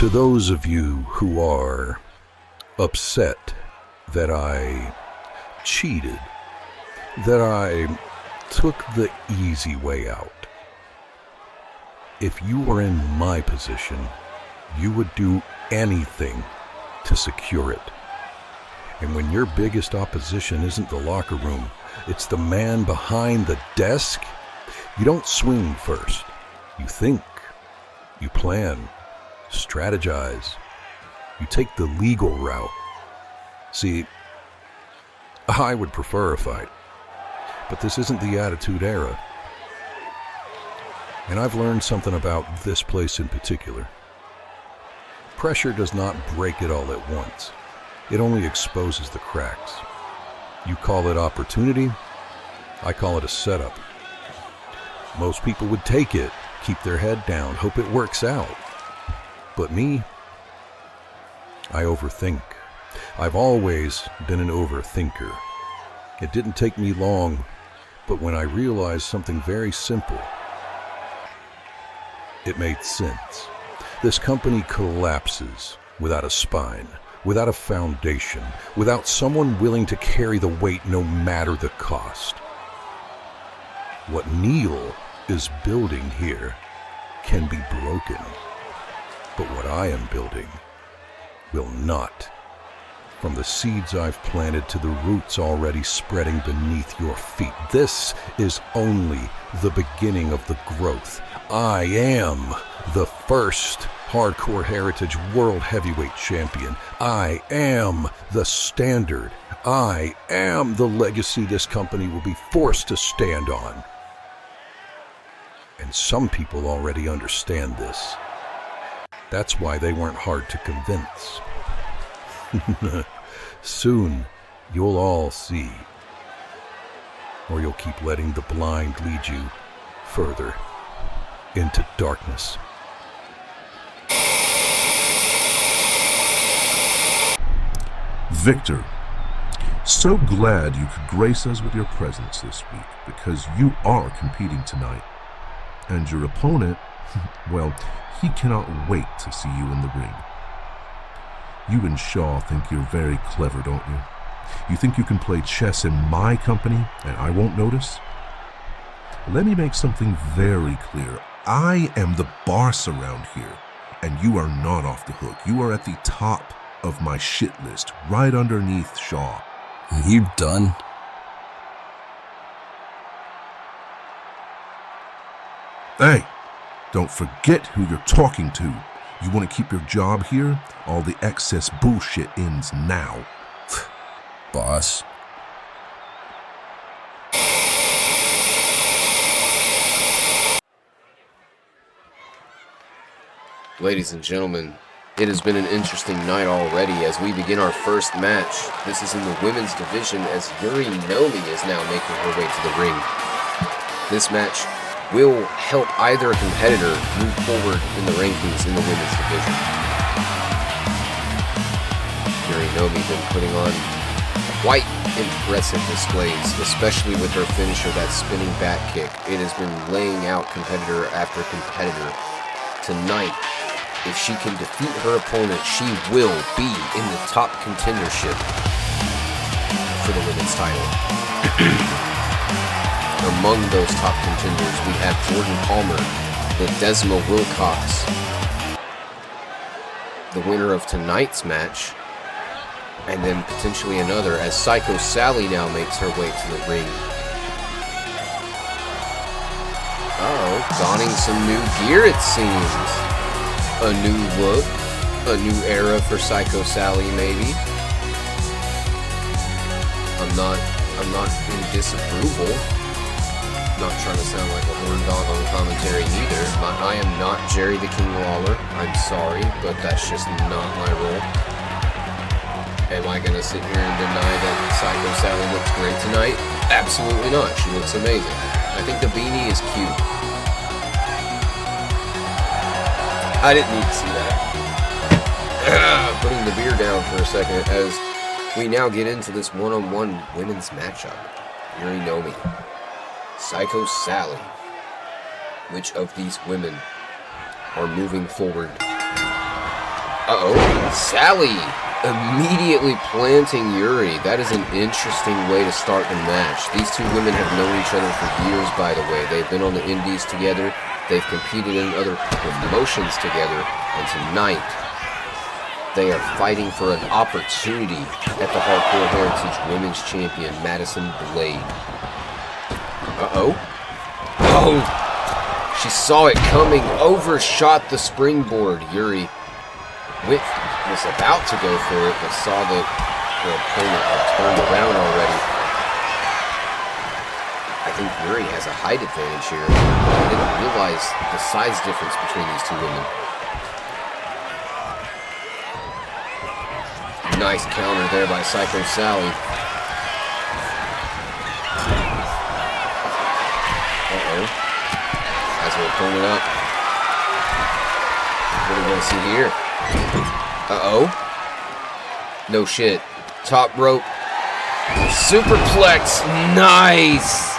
To those of you who are upset that I cheated, that I took the easy way out, if you were in my position, you would do anything to secure it. And when your biggest opposition isn't the locker room, it's the man behind the desk, you don't swing first. You think, you plan, strategize. You take the legal route. See, I would prefer a fight, but this isn't the Attitude Era. And I've learned something about this place in particular. Pressure does not break it all at once. It only exposes the cracks. You call it opportunity, I call it a setup. Most people would take it, keep their head down, hope it works out. But me, I overthink. I've always been an overthinker. It didn't take me long, but when I realized something very simple, it made sense. This company collapses without a spine, without a foundation, without someone willing to carry the weight no matter the cost. What Neil is building here can be broken, but what I am building will not. From the seeds I've planted to the roots already spreading beneath your feet, this is only the beginning of the growth. I am the first Hardcore Heritage World Heavyweight Champion. I am the standard. I am the legacy this company will be forced to stand on. And some people already understand this. That's why they weren't hard to convince. Soon, you'll all see. Or you'll keep letting the blind lead you further into darkness. Victor, so glad you could grace us with your presence this week, because you are competing tonight. And your opponent, well, he cannot wait to see you in the ring. You and Shaw think you're very clever, don't you? You think you can play chess in my company and I won't notice? Let me make something very clear. I am the boss around here, and you are not off the hook. You are at the top of my shit list, right underneath Shaw. You done? Hey, don't forget who you're talking to. You want to keep your job here? All the excess bullshit ends now. Boss. Ladies and gentlemen, it has been an interesting night already as we begin our first match. This is in the women's division as Yuri Nomi is now making her way to the ring. This match will help either competitor move forward in the rankings in the women's division. Yuri Nomi been putting on quite impressive displays, especially with her finisher, that spinning back kick. It has been laying out competitor after competitor. Tonight, if she can defeat her opponent, she will be in the top contendership for the women's title. Among those top contenders, we have Jordan Palmer, Ledesma Wilcox, the winner of tonight's match, and then potentially another, as Psycho Sally now makes her way to the ring. Donning some new gear, it seems. A new look, a new era for Psycho Sally, maybe. I'm not in disapproval. Not trying to sound like a horn dog on commentary either. I am not Jerry the King Lawler. I'm sorry, but that's just not my role. Am I gonna sit here and deny that Psycho Sally looks great tonight? Absolutely not. She looks amazing. I think the beanie is cute. I didn't need to see that. Putting the beer down for a second as we now get into this one-on-one women's matchup. Yuri Nomi, Psycho Sally. Which of these women are moving forward Uh-oh. Sally immediately planting Yuri. That is an interesting way to start the match. These two women have known each other for years, by the way. They've been on the indies together. They've competed in other promotions together. And tonight, they are fighting for an opportunity at the Hardcore Heritage Women's Champion, Madison Blade. Uh-oh. Oh! She saw it coming, overshot the springboard. Yuri was about to go for it, but saw that her opponent had turned around already. I think Yuri has a height advantage here. I didn't realize the size difference between these two women. Nice counter there by Psycho Sally. Uh-oh. Has her opponent up. What are we going to see here? Uh-oh. No shit. Top rope. Superplex. Nice.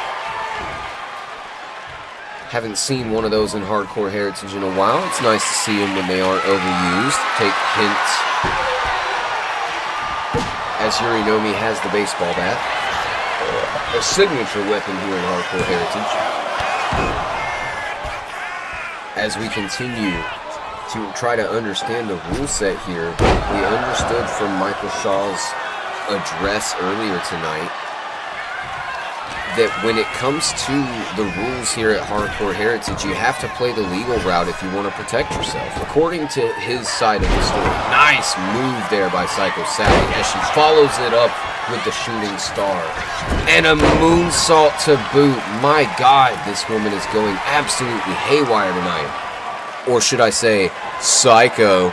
Haven't seen one of those in Hardcore Heritage in a while. It's nice to see them when they aren't overused. Take hints. As Yuri Nomi has the baseball bat. A signature weapon here in Hardcore Heritage. As we continue to try to understand the rule set here, we understood from Michael Shaw's address earlier tonight that when it comes to the rules here at Hardcore Heritage, you have to play the legal route if you want to protect yourself. According to his side of the story, nice move there by Psycho Sally as she follows it up with the shooting star. And a moonsault to boot. My God, this woman is going absolutely haywire tonight. Or should I say, psycho.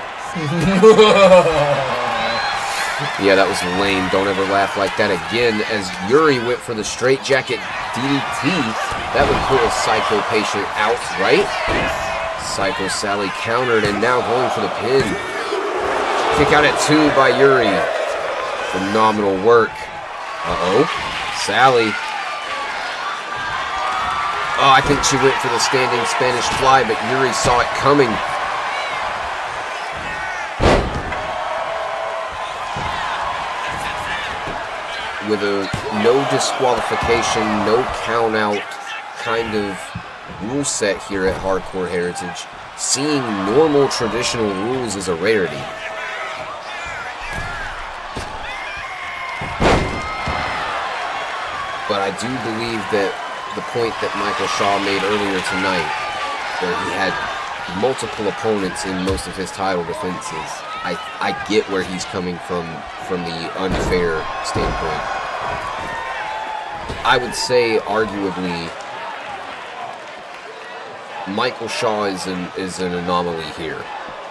Yeah, that was lame. Don't ever laugh like that again. As Yuri went for the straightjacket DDT, that would put a Psycho patient out, right? Psycho Sally countered and now going for the pin. Kick out at 2 by Yuri. Phenomenal work. Uh-oh. Sally. Oh, I think she went for the standing Spanish fly, but Yuri saw it coming. With a no disqualification, no count out kind of rule set here at Hardcore Heritage, seeing normal traditional rules is a rarity. But I do believe that the point that Michael Shaw made earlier tonight, where he had multiple opponents in most of his title defenses, I get where he's coming from the unfair standpoint. I would say, arguably, Michael Shaw is an anomaly here.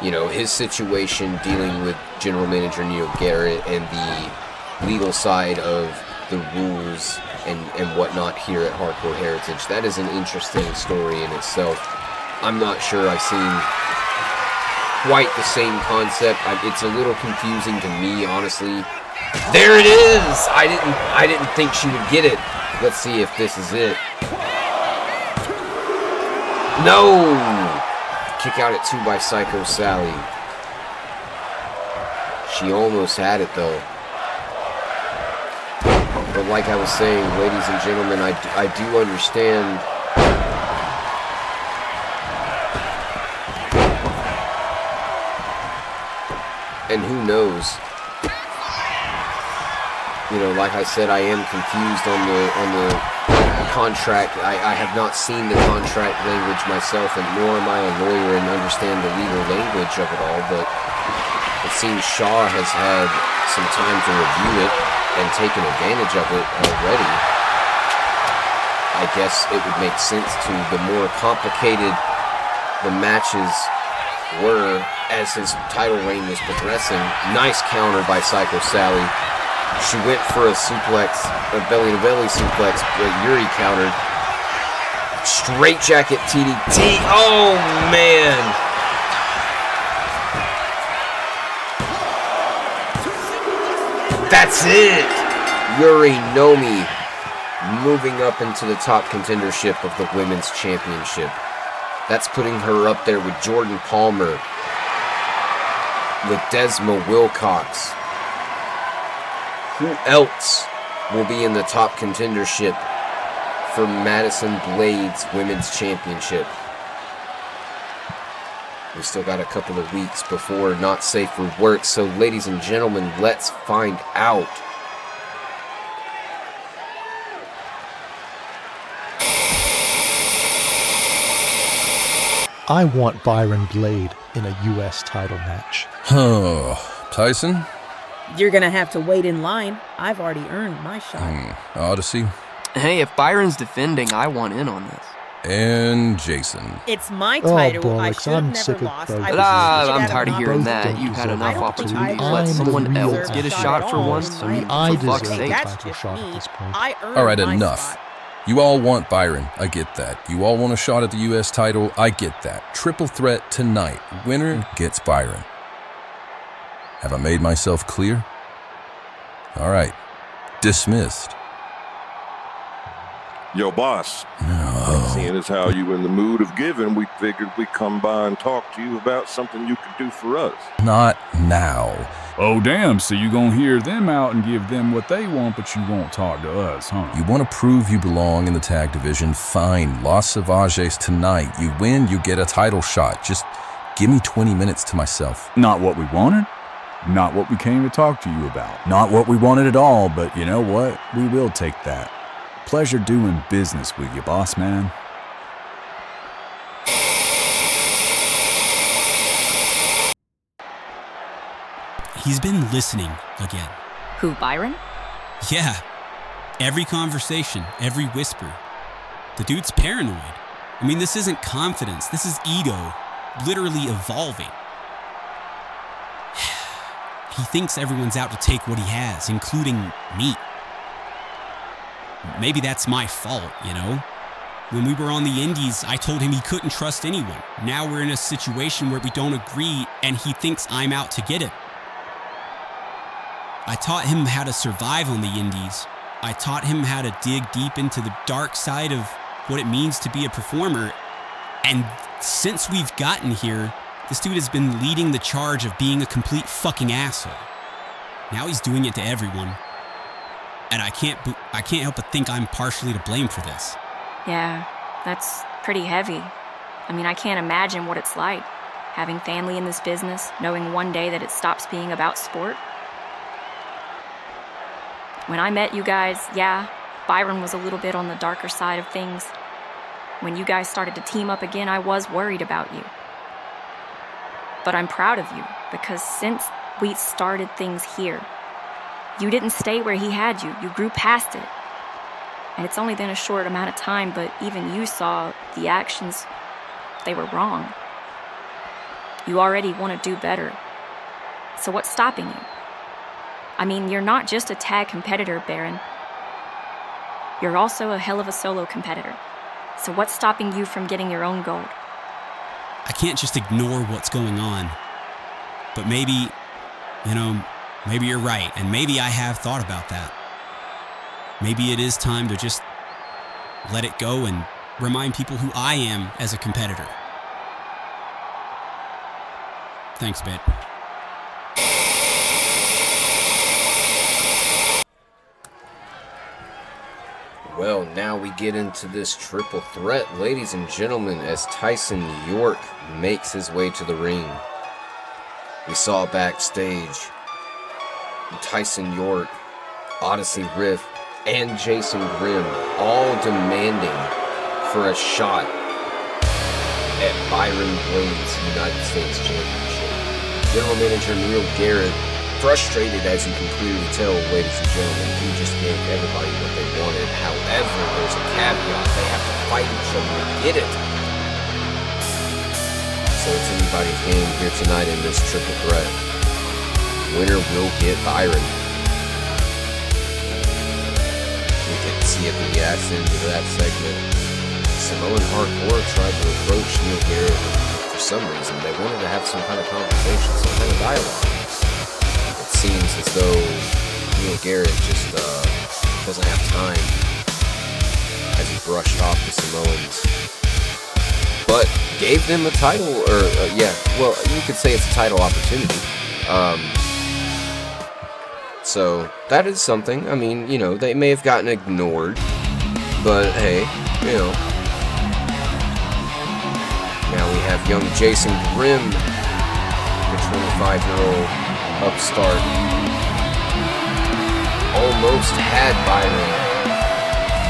You know, his situation dealing with General Manager Neil Garrett and the legal side of the rules and whatnot here at Hardcore Heritage, that is an interesting story in itself. I'm not sure I've seen quite the same concept. It's a little confusing to me, honestly. There it is! I didn't think she would get it. Let's see if this is it. No! Kick out at 2 by Psycho Sally. She almost had it, though. But like I was saying, ladies and gentlemen, I do understand and who knows? You know, like I said, I am confused on the contract. I have not seen the contract language myself, and nor am I a lawyer and understand the legal language of it all, but it seems Shaw has had some time to review it and taken advantage of it already. I guess it would make sense to, the more complicated the matches were as his title reign was progressing. Nice counter by Psycho Sally. She went for a suplex, a belly-to-belly suplex, but Yuri countered. Straight jacket TDT. Oh, man. That's it. Yuri Nomi moving up into the top contendership of the Women's Championship. That's putting her up there with Jordan Palmer Ledesma Wilcox. Who else will be in the top contendership for Madison Blades Women's Championship? We still got a couple of weeks before Not Safe for Work, so ladies and gentlemen, let's find out. I want Byron Blade in a U.S. title match. Oh, Tyson? You're gonna have to wait in line. I've already earned my shot. Odyssey? Hey, if Byron's defending, I want in on this. And Jason. It's my title. I bollocks, should have I'm never sick of lost. both I of was you. cheated I'm out tired of an hearing Both that. don't You've had deserve enough it. opportunities. I'm Let the someone real else get a asshole. shot for once. I mean, I for fuck's deserve sake. a That's title just shot me. at this point. I earned All right, my enough. spot. You all want Byron. I get that. You all want a shot at the U.S. title. I get that. Triple threat tonight. Winner gets Byron. Have I made myself clear? All right. Dismissed. Yo, boss. Seeing as how you in the mood of giving, we figured we'd come by and talk to you about something you could do for us. Not now. Oh, damn, so you gonna hear them out and give them what they want, but you won't talk to us, huh? You want to prove you belong in the tag division? Fine. Los Savages tonight. You win, you get a title shot. Just give me 20 minutes to myself. Not what we wanted? Not what we came to talk to you about. Not what we wanted at all, but you know what? We will take that. Pleasure doing business with you, boss man. He's been listening again. Who, Byron? Yeah. Every conversation, every whisper. The dude's paranoid. I mean, this isn't confidence. This is ego, literally evolving. He thinks everyone's out to take what he has, including me. Maybe that's my fault, you know? When we were on the Indies, I told him he couldn't trust anyone. Now we're in a situation where we don't agree, and he thinks I'm out to get him. I taught him how to survive on the Indies. I taught him how to dig deep into the dark side of what it means to be a performer. And since we've gotten here, this dude has been leading the charge of being a complete fucking asshole. Now he's doing it to everyone. And I can't help but think I'm partially to blame for this. Yeah, that's pretty heavy. I mean, I can't imagine what it's like, having family in this business, knowing one day that it stops being about sport. When I met you guys, yeah, Byron was a little bit on the darker side of things. When you guys started to team up again, I was worried about you. But I'm proud of you, because since we started things here, you didn't stay where he had you. You grew past it. And it's only been a short amount of time, but even you saw the actions, they were wrong. You already want to do better. So what's stopping you? I mean, you're not just a tag competitor, Baron. You're also a hell of a solo competitor. So what's stopping you from getting your own gold? I can't just ignore what's going on. But maybe, maybe you're right, and maybe I have thought about that. Maybe it is time to just let it go and remind people who I am as a competitor. Thanks, babe. Well, now we get into this triple threat, ladies and gentlemen, as Tyson York makes his way to the ring. We saw backstage Tyson York, Odyssey Riff, and Jason Grimm all demanding for a shot at Byron Blades' United States Championship. General Manager Neil Garrett, frustrated as you can clearly tell, ladies and gentlemen, he just gave everybody what they wanted. However, there's a caveat. They have to fight each other to get it. So it's anybody's game here tonight in this triple threat. Winner will get Byron. We get to see at the end of that segment, Samoan Hardcore tried to approach Neil Garrett. For some reason, they wanted to have some kind of conversation, some kind of dialogue. Seems as though Neil Garrett just doesn't have time as he brushed off the Samoans. But gave them a title, you could say it's a title opportunity. So that is something. I mean, you know, they may have gotten ignored, but hey, you know. Now we have young Jason Grimm, the 25-year-old upstart. Almost had Byron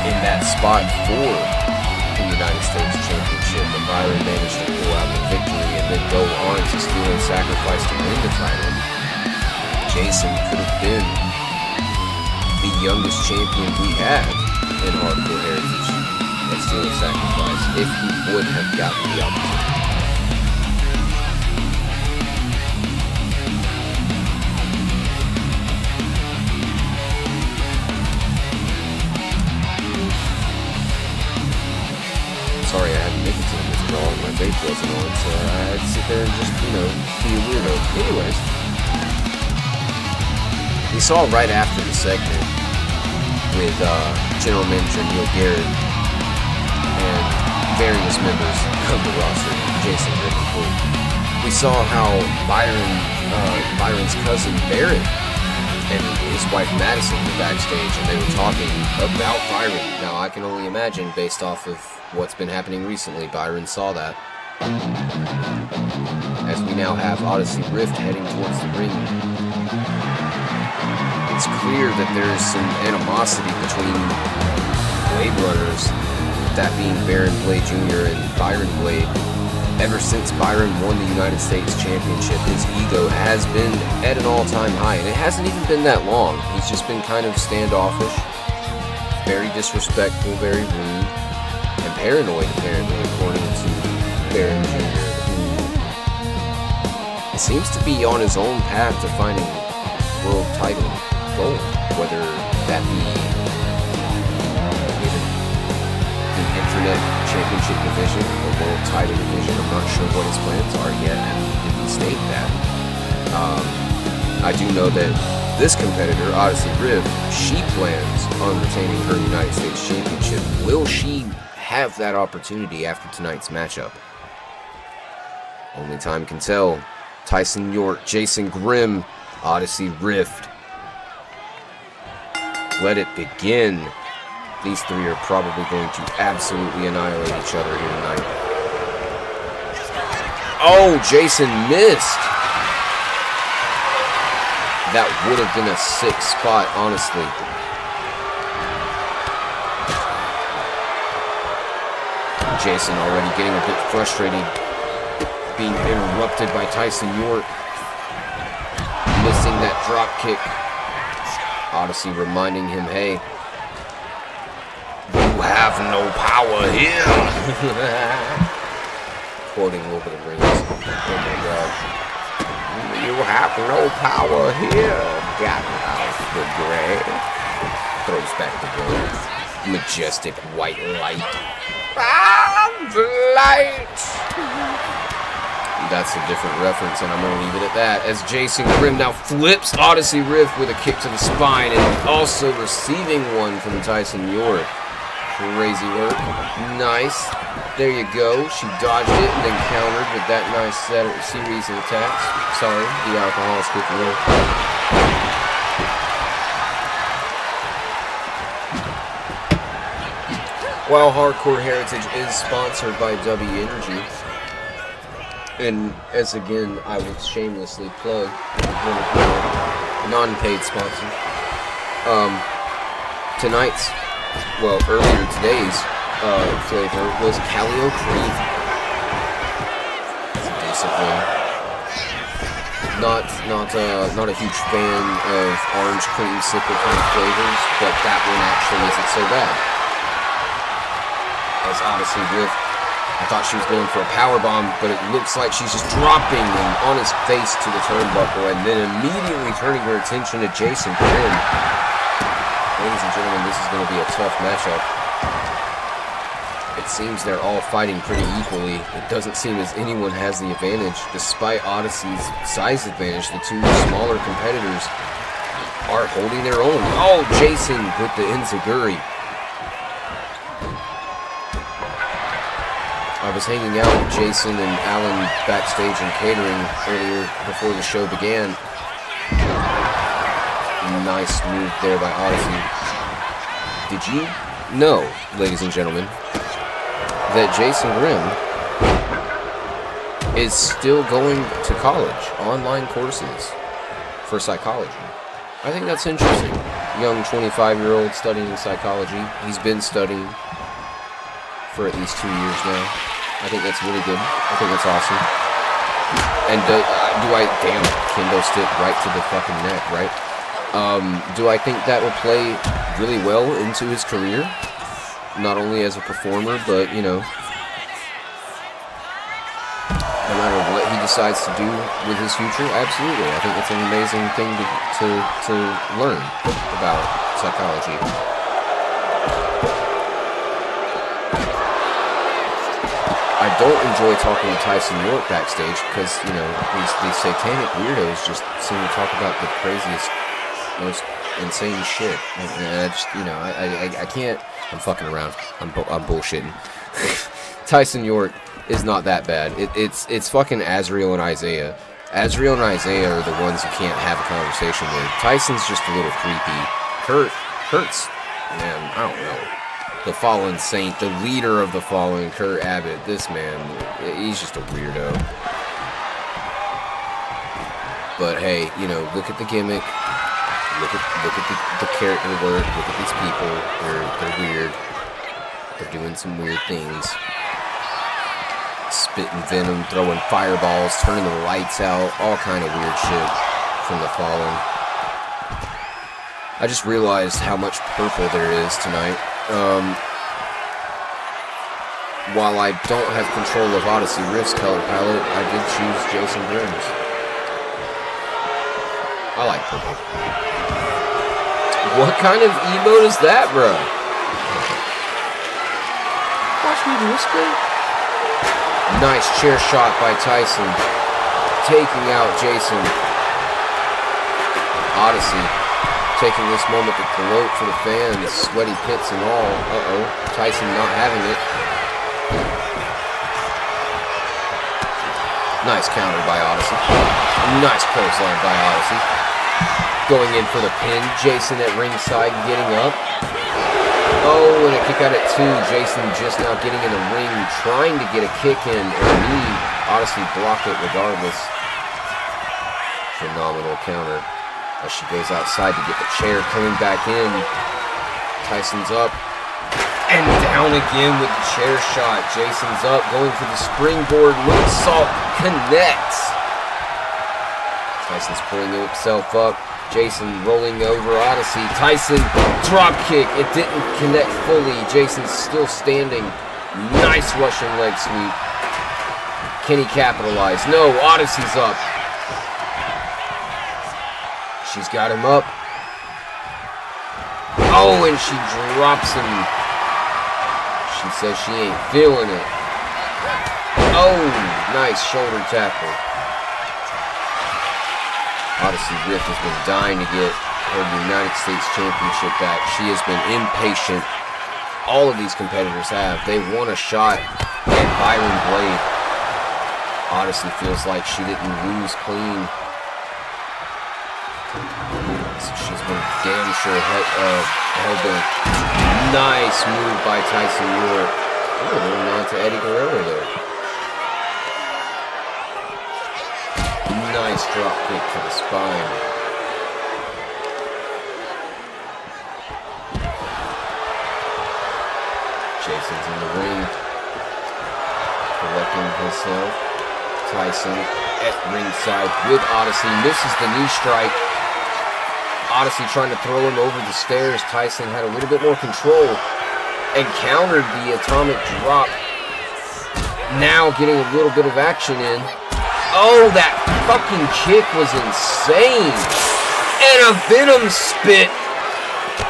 in that spot for the United States Championship, but Byron managed to pull out the victory and then go on to steal and sacrifice to win the title. Jason could have been the youngest champion we had in Hardcore Heritage at Steel and Sacrifice if he would have gotten the opportunity. Sorry, I had to make it to the withdrawal and my vape wasn't on, so I had to sit there and just, you know, be a weirdo. Anyways, we saw right after the segment with General Manager Neil Garrett and various members of the roster, Jason Grimm. We saw how Byron's cousin Barrett and his wife Madison were backstage, and they were talking about Byron. Now, I can only imagine, based off of what's been happening recently, Byron saw that. As we now have Odyssey Rift heading towards the ring. It's clear that there's some animosity between Blade Runners, that being Baron Blade Jr. and Byron Blade. Ever since Byron won the United States Championship, his ego has been at an all-time high, and it hasn't even been that long. He's just been kind of standoffish, very disrespectful, very rude, and paranoid, apparently, according to Baron Jr., who seems to be on his own path to finding world title gold, whether that be the Internet Championship division or world title division. I'm not sure what his plans are yet, and he didn't state that. I do know that this competitor, Odyssey Rift, she plans on retaining her United States Championship. Will she have that opportunity after tonight's matchup? Only time can tell. Tyson York, Jason Grimm, Odyssey Rift. Let it begin. These three are probably going to absolutely annihilate each other here tonight. Oh, Jason missed. That would have been a sick spot, honestly. Jason already getting a bit frustrated, being interrupted by Tyson York. Missing that drop kick. Odyssey reminding him, hey, you have no power here. Quoting a little bit of Rings. Oh my God. You have no power here. Get out the gray. Throws back the blade. Majestic white light. The light. That's a different reference, and I'm going to leave it at that, as Jason Grimm now flips Odyssey Rift with a kick to the spine, and also receiving one from Tyson York. Crazy work. Nice. There you go. She dodged it and then countered with that nice series of attacks. Sorry, the alcohol's kicking in. While Hardcore Heritage is sponsored by W Energy, and as again, I will shamelessly plug one of our non-paid sponsors. Tonight's, well, earlier today's flavor was Calio Cream. It's a decent one. Not a huge fan of orange cream sickle kind of flavors, but that one actually isn't so bad. As Odyssey Rift, I thought she was going for a powerbomb, but it looks like she's just dropping him on his face to the turnbuckle and then immediately turning her attention to Jason Grimm. Ladies and gentlemen, this is going to be a tough matchup. It seems they're all fighting pretty equally. It doesn't seem as anyone has the advantage. Despite Odyssey's size advantage, the two smaller competitors are holding their own. Oh, Jason with the enziguri. I was hanging out with Jason and Alan backstage in catering earlier before the show began, Nice move there by Odyssey. Did you know, ladies and gentlemen, that Jason Grimm is still going to college, online courses for psychology? I think that's interesting. Young 25-year-old studying psychology. He's been studying for at least 2 years now. I think that's really good. I think that's awesome. And damn, kendo stick right to the fucking neck, right? Do I think that will play really well into his career? Not only as a performer, but, you know, no matter what he decides to do with his future, absolutely. I think it's an amazing thing to learn about psychology. I don't enjoy talking to Tyson York backstage because, you know, these satanic weirdos just seem to talk about the craziest, most insane shit. And I just, you know, I can't. I'm fucking around. I'm bullshitting. Tyson York is not that bad. It's fucking Azriel and Isaiah. Azriel and Isaiah are the ones you can't have a conversation with. Tyson's just a little creepy. Kurt's, man, I don't know. The fallen saint, the leader of the fallen, Kurt Abbott. This man, he's just a weirdo. But hey, you know, look at the gimmick. Look at the character work. Look at these people. They're weird. They're doing some weird things. Spitting venom, throwing fireballs, turning the lights out, all kind of weird shit from the Fallen. I just realized how much purple there is tonight. While I don't have control of Odyssey Rift's color palette, I did choose Jason Grimm's. I like purple. What kind of emote is that, bro? Watch me do this thing. Nice chair shot by Tyson, taking out Jason. Odyssey taking this moment to gloat for the fans, sweaty pits and all. Uh-oh, Tyson not having it. Nice counter by Odyssey. Nice clothesline by Odyssey. Going in for the pin. Jason at ringside getting up. Oh, and a kick out at 2. Jason just now getting in the ring, trying to get a kick in. And knee. Odyssey blocked it regardless. Phenomenal counter. As she goes outside to get the chair, coming back in. Tyson's up. And down again with the chair shot. Jason's up, going for the springboard. Moonsault connects. Tyson's pulling himself up. Jason rolling over Odyssey. Tyson, drop kick. It didn't connect fully. Jason's still standing. Nice Russian leg sweep. Can he capitalize? No, Odyssey's up. She's got him up. Oh, and she drops him. She says she ain't feeling it. Oh, nice shoulder tackle. Odyssey Rift has been dying to get her United States Championship back. She has been impatient. All of these competitors have. They want a shot at Byron Blade. Odyssey feels like she didn't lose clean. So she's been damn sure hell-bent. Nice move by Tyson York. Oh, moving on to Eddie Guerrero there. Nice drop kick to the spine. Jason's in the ring. Collecting himself. Tyson at ringside with Odyssey. Misses the knee strike. Odyssey trying to throw him over the stairs. Tyson had a little bit more control and countered the atomic drop. Now getting a little bit of action in. Oh, that fucking kick was insane. And a Venom spit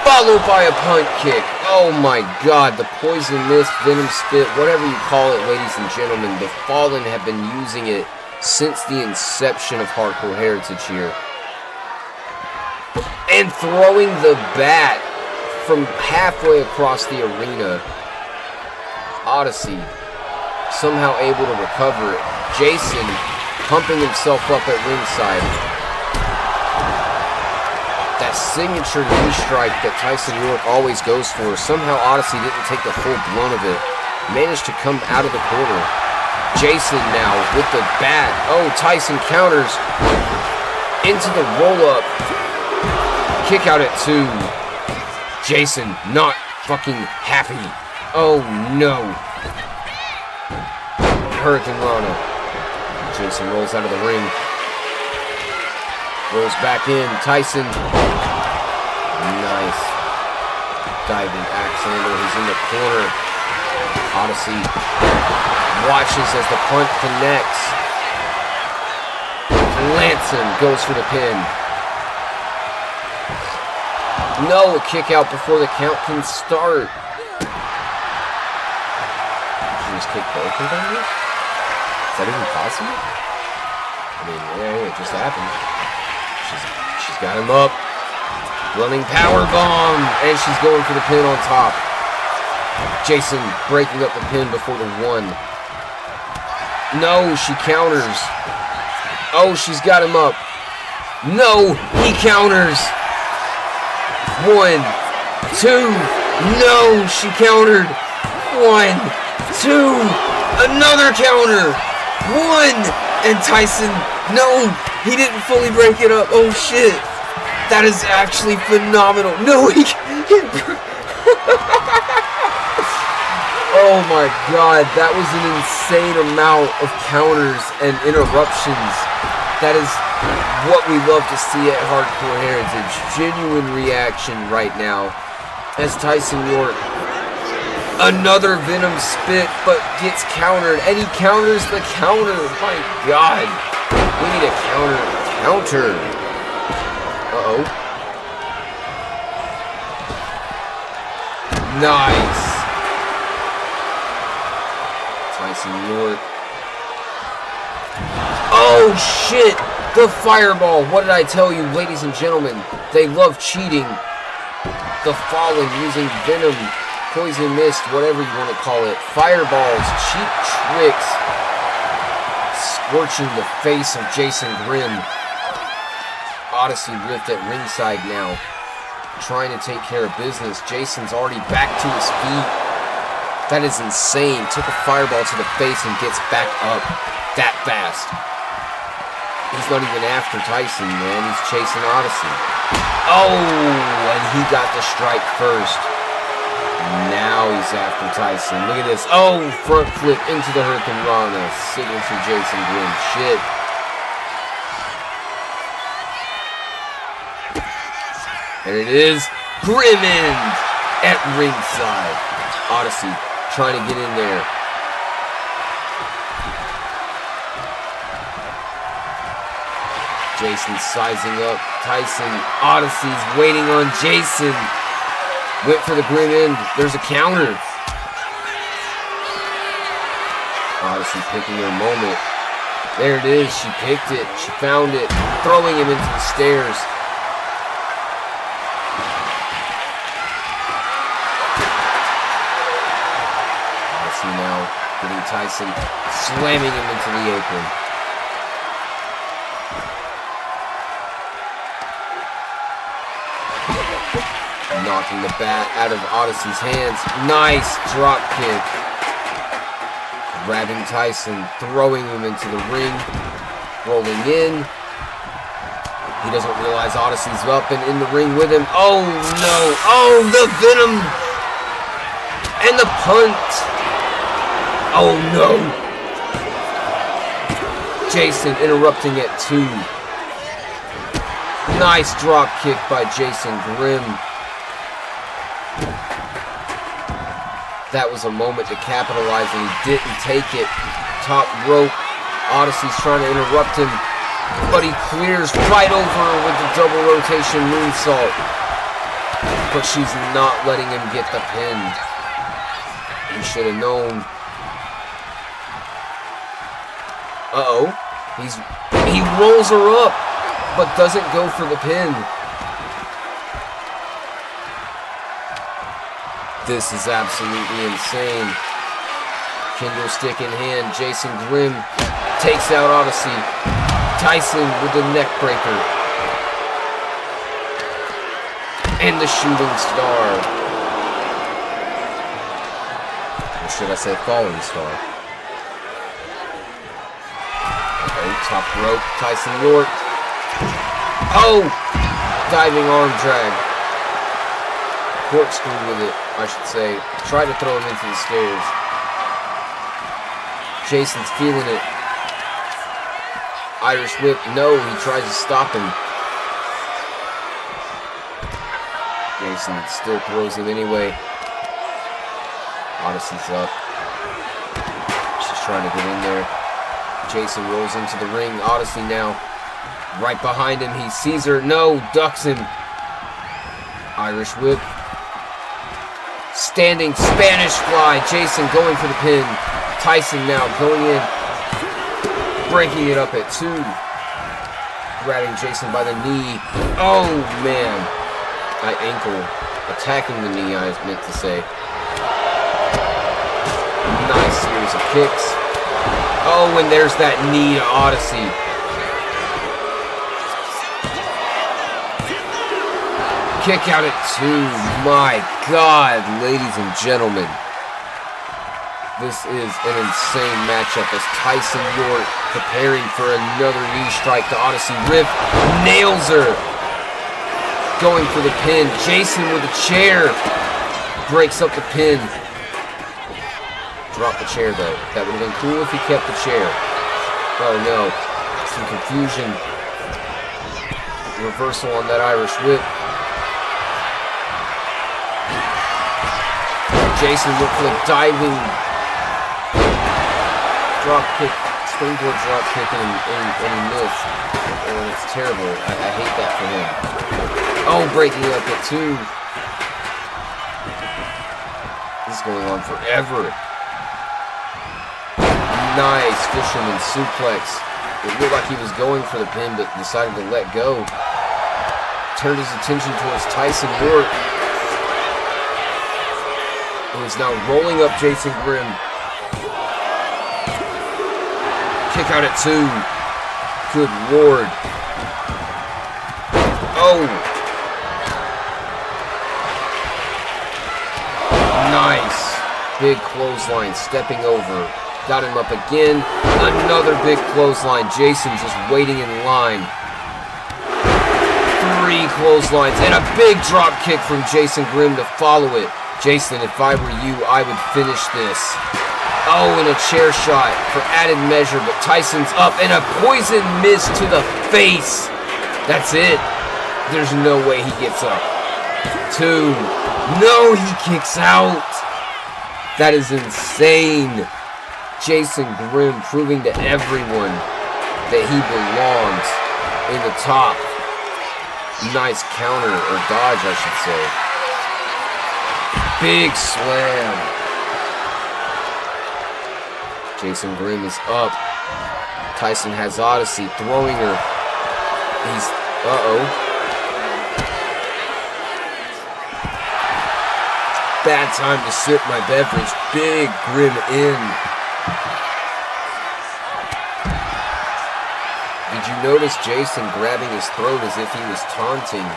followed by a punt kick. Oh my god, the poison mist, Venom spit, whatever you call it, ladies and gentlemen. The Fallen have been using it since the inception of Hardcore Heritage here. And throwing the bat from halfway across the arena. Odyssey somehow able to recover it. Jason pumping himself up at ringside. That signature knee strike that Tyson York always goes for. Somehow Odyssey didn't take the full blunt of it. Managed to come out of the corner. Jason now with the bat. Oh, Tyson counters into the roll-up. Kick out at 2. Jason not fucking happy. Oh no. Hurricane Rana. Jason rolls out of the ring. Rolls back in. Tyson. Nice. Diving axe handle. He's in the corner. Odyssey watches as the punt connects. Lanson goes for the pin. No, a kick out before the count can start. She just kicked both competitors? Is that even possible? I mean, yeah, it just happened. She's got him up. Running power bomb, and she's going for the pin on top. Jason breaking up the pin before the 1. No, she counters. Oh, she's got him up. No, he counters. 1, 2. No, she countered. 1, 2. Another counter. 1. And Tyson, no, he didn't fully break it up. Oh, shit. That is actually phenomenal. No, he oh my god, that was an insane amount of counters and interruptions. That is what we love to see at Hardcore Heritage. Genuine reaction right now as Tyson York, another Venom spit, but gets countered, and he counters the counter. My god, we need a counter. Uh-oh. Nice. Tyson York. Oh, shit. The fireball. What did I tell you, ladies and gentlemen? They love cheating. The Fallen using Venom, Poison Mist, whatever you want to call it. Fireballs, cheap tricks. Scorching the face of Jason Grimm. Odyssey ripped at ringside now, trying to take care of business. Jason's already back to his feet. That is insane. Took a fireball to the face and gets back up that fast. He's not even after Tyson, man. He's chasing Odyssey. Oh, and he got the strike first. Now he's after Tyson. Look at this. Oh, front flip into the Hurricane Rana. Signature Jason Grimm. Shit. There it is. Grimm end at ringside. Odyssey trying to get in there. Jason sizing up Tyson. Odyssey's waiting on Jason. Went for the Grimm end. There's a counter. Odyssey picking her moment. There it is. She picked it. She found it. Throwing him into the stairs. Now getting Tyson, slamming him into the apron. Knocking the bat out of Odyssey's hands. Nice drop kick. Grabbing Tyson, throwing him into the ring. Rolling in. He doesn't realize Odyssey's up and in the ring with him. Oh no! Oh, the Venom! And the punt! Oh no! Jason interrupting at 2. Nice drop kick by Jason Grimm. That was a moment to capitalize and he didn't take it. Top rope. Odyssey's trying to interrupt him, but he clears right over with the double rotation moonsault. But she's not letting him get the pin. He should have known. Uh-oh. He rolls her up, but doesn't go for the pin. This is absolutely insane. Kendo stick in hand. Jason Grimm takes out Odyssey. Tyson with the neck breaker. And the shooting star. Or should I say falling star? Okay, top rope, Tyson York. Oh! Diving arm drag. Corkscrew with it, I should say. Try to throw him into the stairs. Jason's feeling it. Irish whip, no, he tries to stop him. Jason still throws him anyway. Odyssey's up. She's trying to get in there. Jason rolls into the ring. Odyssey now right behind him. He sees her. No, ducks him. Irish whip. Standing Spanish fly. Jason going for the pin. Tyson now going in. Breaking it up at 2. Grabbing Jason by the knee. Oh, man. Ankle. Attacking the knee, I meant to say. Nice series of kicks. Oh, and there's that knee to Odyssey. Kick out at 2. My God, ladies and gentlemen. This is an insane matchup as Tyson York preparing for another knee strike to Odyssey. Riff nails her. Going for the pin. Jason with a chair. Breaks up the pin. Drop the chair though. That would have been cool if he kept the chair. Oh no. Some confusion. Reversal on that Irish whip. Jason went for the diving drop kick, springboard drop kick, and he missed. Oh, it's terrible. I hate that for him. Oh, breaking up at 2. This is going on forever. Nice fisherman suplex. It looked like he was going for the pin, but decided to let go. Turned his attention towards Tyson York, who is now rolling up Jason Grimm. Kick out at 2. Good Lord. Oh. Nice. Big clothesline. Stepping over. Got him up again. Another big clothesline. Jason just waiting in line. 3 clotheslines. And a big drop kick from Jason Grimm to follow it. Jason, if I were you, I would finish this. Oh, and a chair shot for added measure, but Tyson's up, and a poison mist to the face. That's it. There's no way he gets up. 2. No, he kicks out. That is insane. Jason Grimm proving to everyone that he belongs in the top. Nice counter, or dodge, I should say. Big slam. Jason Grimm is up. Tyson has Odyssey throwing her. He's, Bad time to sip my beverage. Big Grimm in. Did you notice Jason grabbing his throat as if he was taunting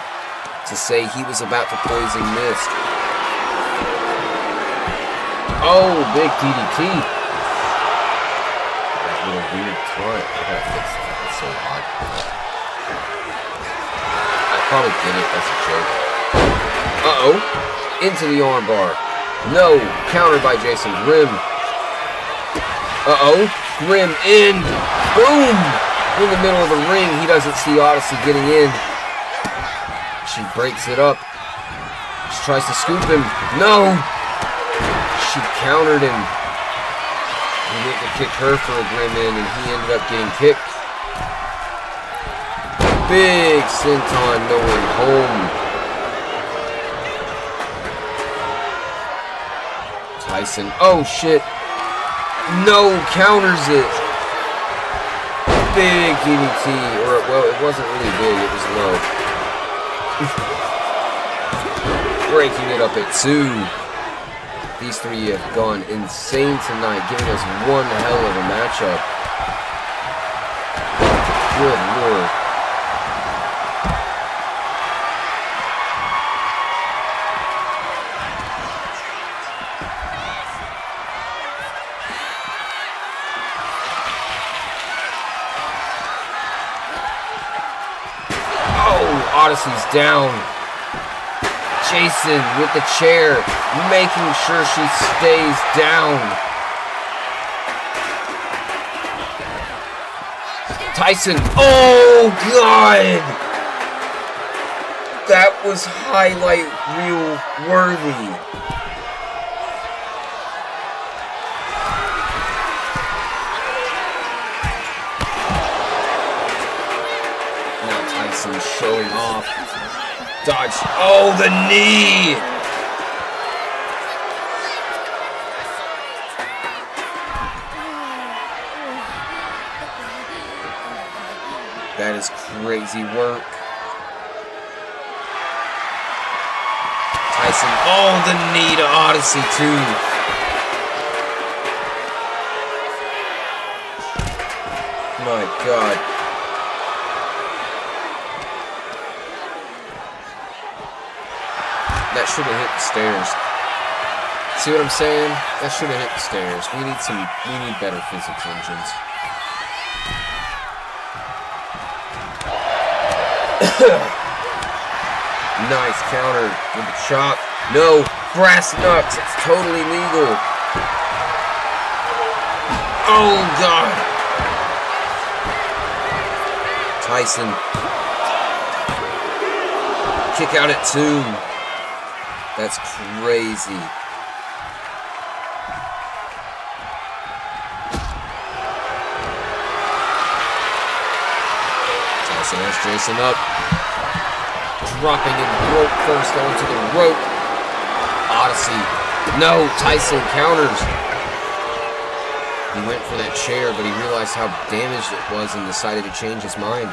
to say he was about to poison mist? Oh, big DDT. Little weird taunt. I gotta fix that. It's so odd. I probably did it. That's a joke. Into the armbar. No. Countered by Jason Grimm. Grimm in. Boom. In the middle of the ring. He doesn't see Odyssey getting in. She breaks it up. She tries to scoop him. No. She countered him. He went to kick her for a Grimm in, and he ended up getting kicked. Big senton going home. Tyson, oh shit. No, counters it. Big DDT, or well, it wasn't really big, it was low. Breaking it up at 2. These 3 have gone insane tonight, giving us one hell of a matchup. Good Lord. Odyssey's down. Jason with the chair, making sure she stays down. Tyson, oh God! That was highlight reel worthy. Now Tyson showing off. Dodge. Oh, the knee! That is crazy work. Tyson. Oh, the knee to Odyssey, too. My God. That should have hit the stairs. See what I'm saying? That should have hit the stairs. We need better physics engines. Nice counter with the chop. No, brass knucks. It's totally legal. Oh, God. Tyson. Kick out at 2. That's crazy. Tyson has Jason up. Dropping him rope first onto the rope. Odyssey. No, Tyson counters. He went for that chair, but he realized how damaged it was and decided to change his mind.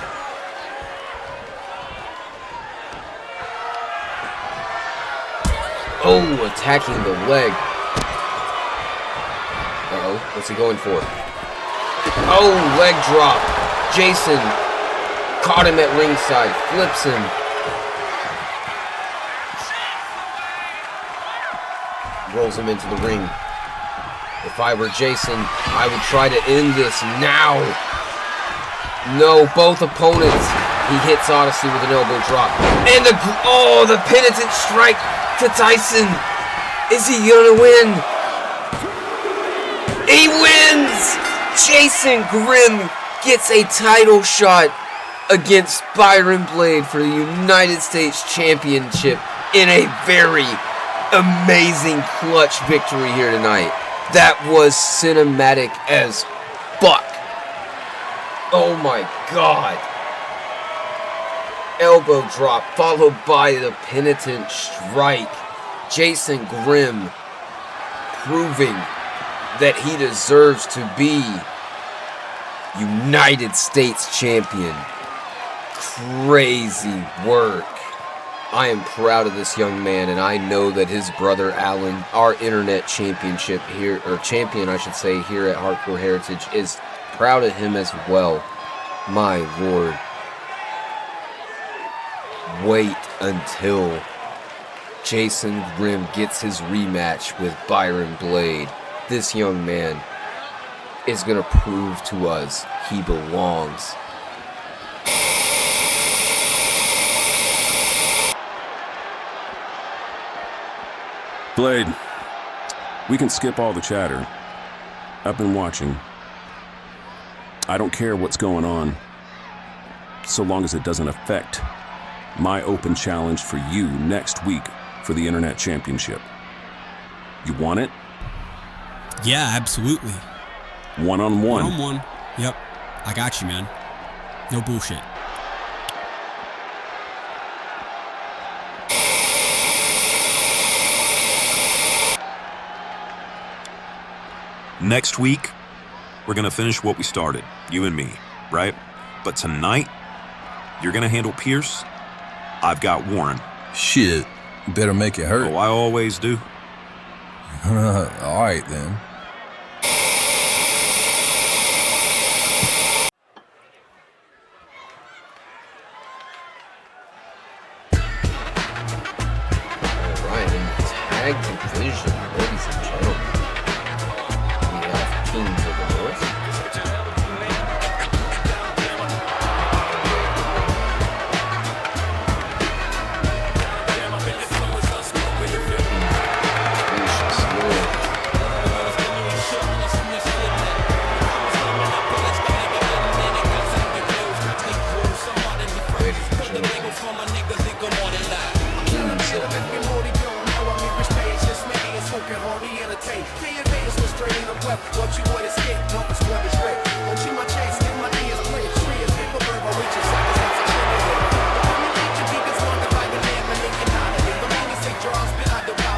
Oh, attacking the leg. Uh-oh, what's he going for? Oh, leg drop. Jason caught him at ringside, flips him. Rolls him into the ring. If I were Jason, I would try to end this now. No, both opponents. He hits Odyssey with an elbow drop. And the penitent strike to Tyson. Is he gonna win? He wins! Jason Grimm gets a title shot against Byron Blade for the United States Championship in a very amazing clutch victory here tonight. That was cinematic as fuck. Oh my God. Elbow drop followed by the penitent strike. Jason Grimm proving that he deserves to be United States champion. Crazy work. I am proud of this young man, and I know that his brother Alan, our internet championship here, or champion I should say, here at Hardcore Heritage, is proud of him as well. My Lord. Wait until Jason Grimm gets his rematch with Byron Blade. This young man is going to prove to us he belongs. Blade, we can skip all the chatter. I've been watching. I don't care what's going on, so long as it doesn't affect my open challenge for you next week for the Internet Championship. You want it? Yeah, absolutely. One-on-one. One-on-one. Yep. I got you, man. No bullshit. Next week, we're going to finish what we started, you and me, right? But tonight, you're going to handle Pierce. I've got Warren. Shit, better make it hurt. Oh, I always do. All right, then. All right, in tag division, ladies and gentlemen, we have Kings of the North.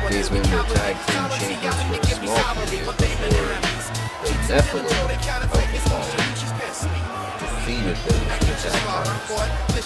These men were tag team champions for a small period before the Nephilim of the Fall defeated them in the tag titles.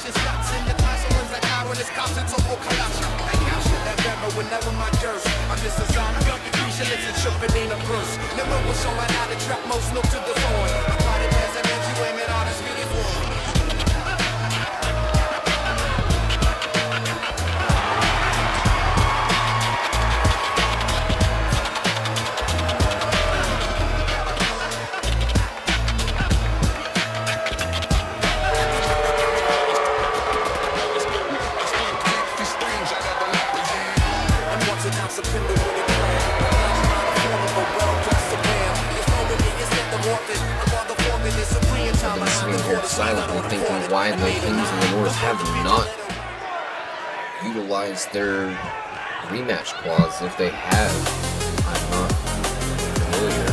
I've been sitting here silently thinking why the Kings of the North have not utilized their rematch clause. If they have, I'm not familiar.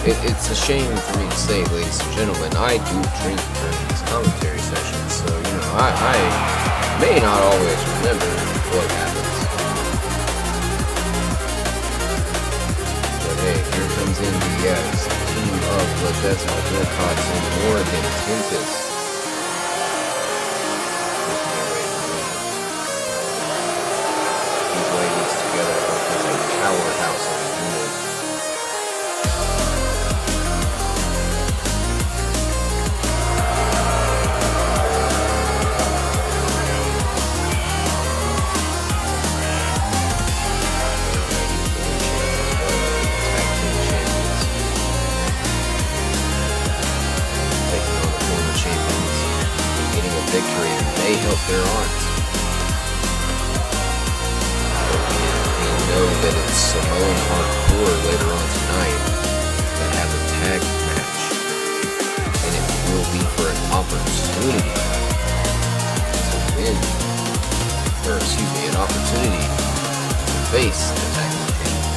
It's a shame for me to say, ladies and gentlemen, I do drink during these commentary sessions, so I may not always remember what happens. But hey, here comes Indiaz, team of Ledesma, Wilcox, and Morgan Tempest. These ladies together work as a powerhouse of a unit. Victory, and they help their aunts. We know that it's Samoan Hardcore later on tonight that have a tag match, and it will be for an opportunity to win, or excuse me, an opportunity to face the tag team champions.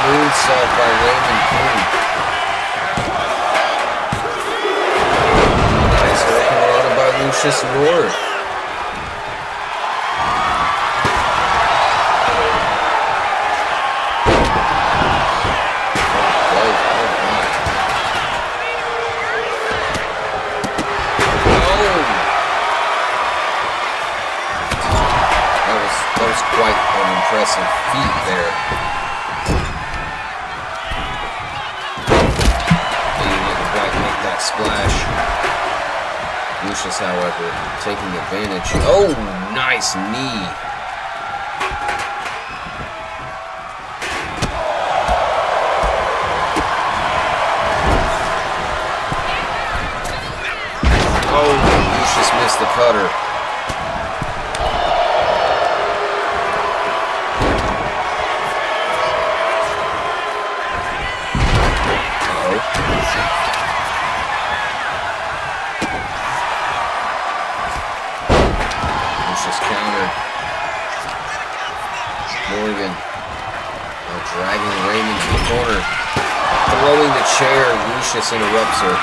moonsault by Raymond King. Nice hurricane by Lucius North. Quite an impressive feat there. He didn't quite make that splash. Lucius, however, taking advantage. Oh, nice knee. Oh, Lucius missed the cutter. Morgan now dragging Raymond to the corner. Throwing the chair, Lucius interrupts her.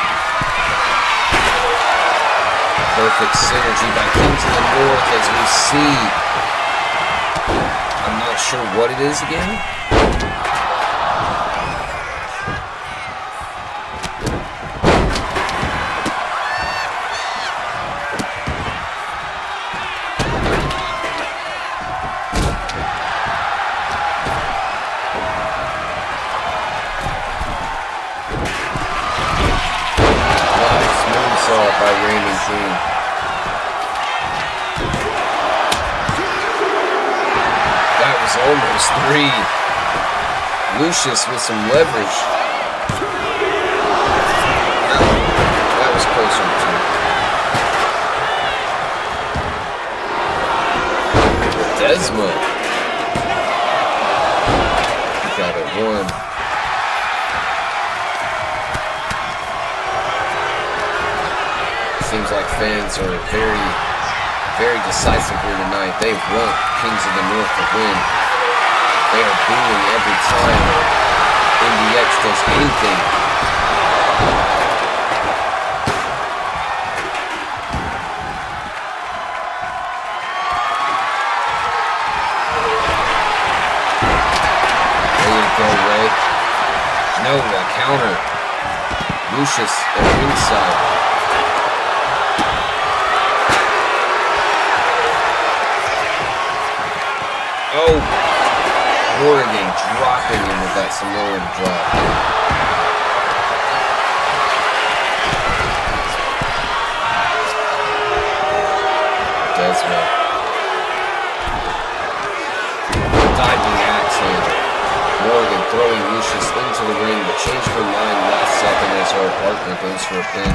Perfect synergy by King to the North as we see. I'm not sure what it is again. By Raymond King. That was almost 3. Lucius with some leverage. That was closer to 2. Desmond got it 1. Seems like fans are very, very decisive here tonight. They want Kings of the North to win. They are booing every time NDX does anything. There you go, Ray. No, a counter. Lucius at ringside. Oh, Morgan dropping him with that Samoan drop. Desmond. Diving axe in. Morgan throwing Lucius into the ring, but changed her mind last second as her partner goes for a pin.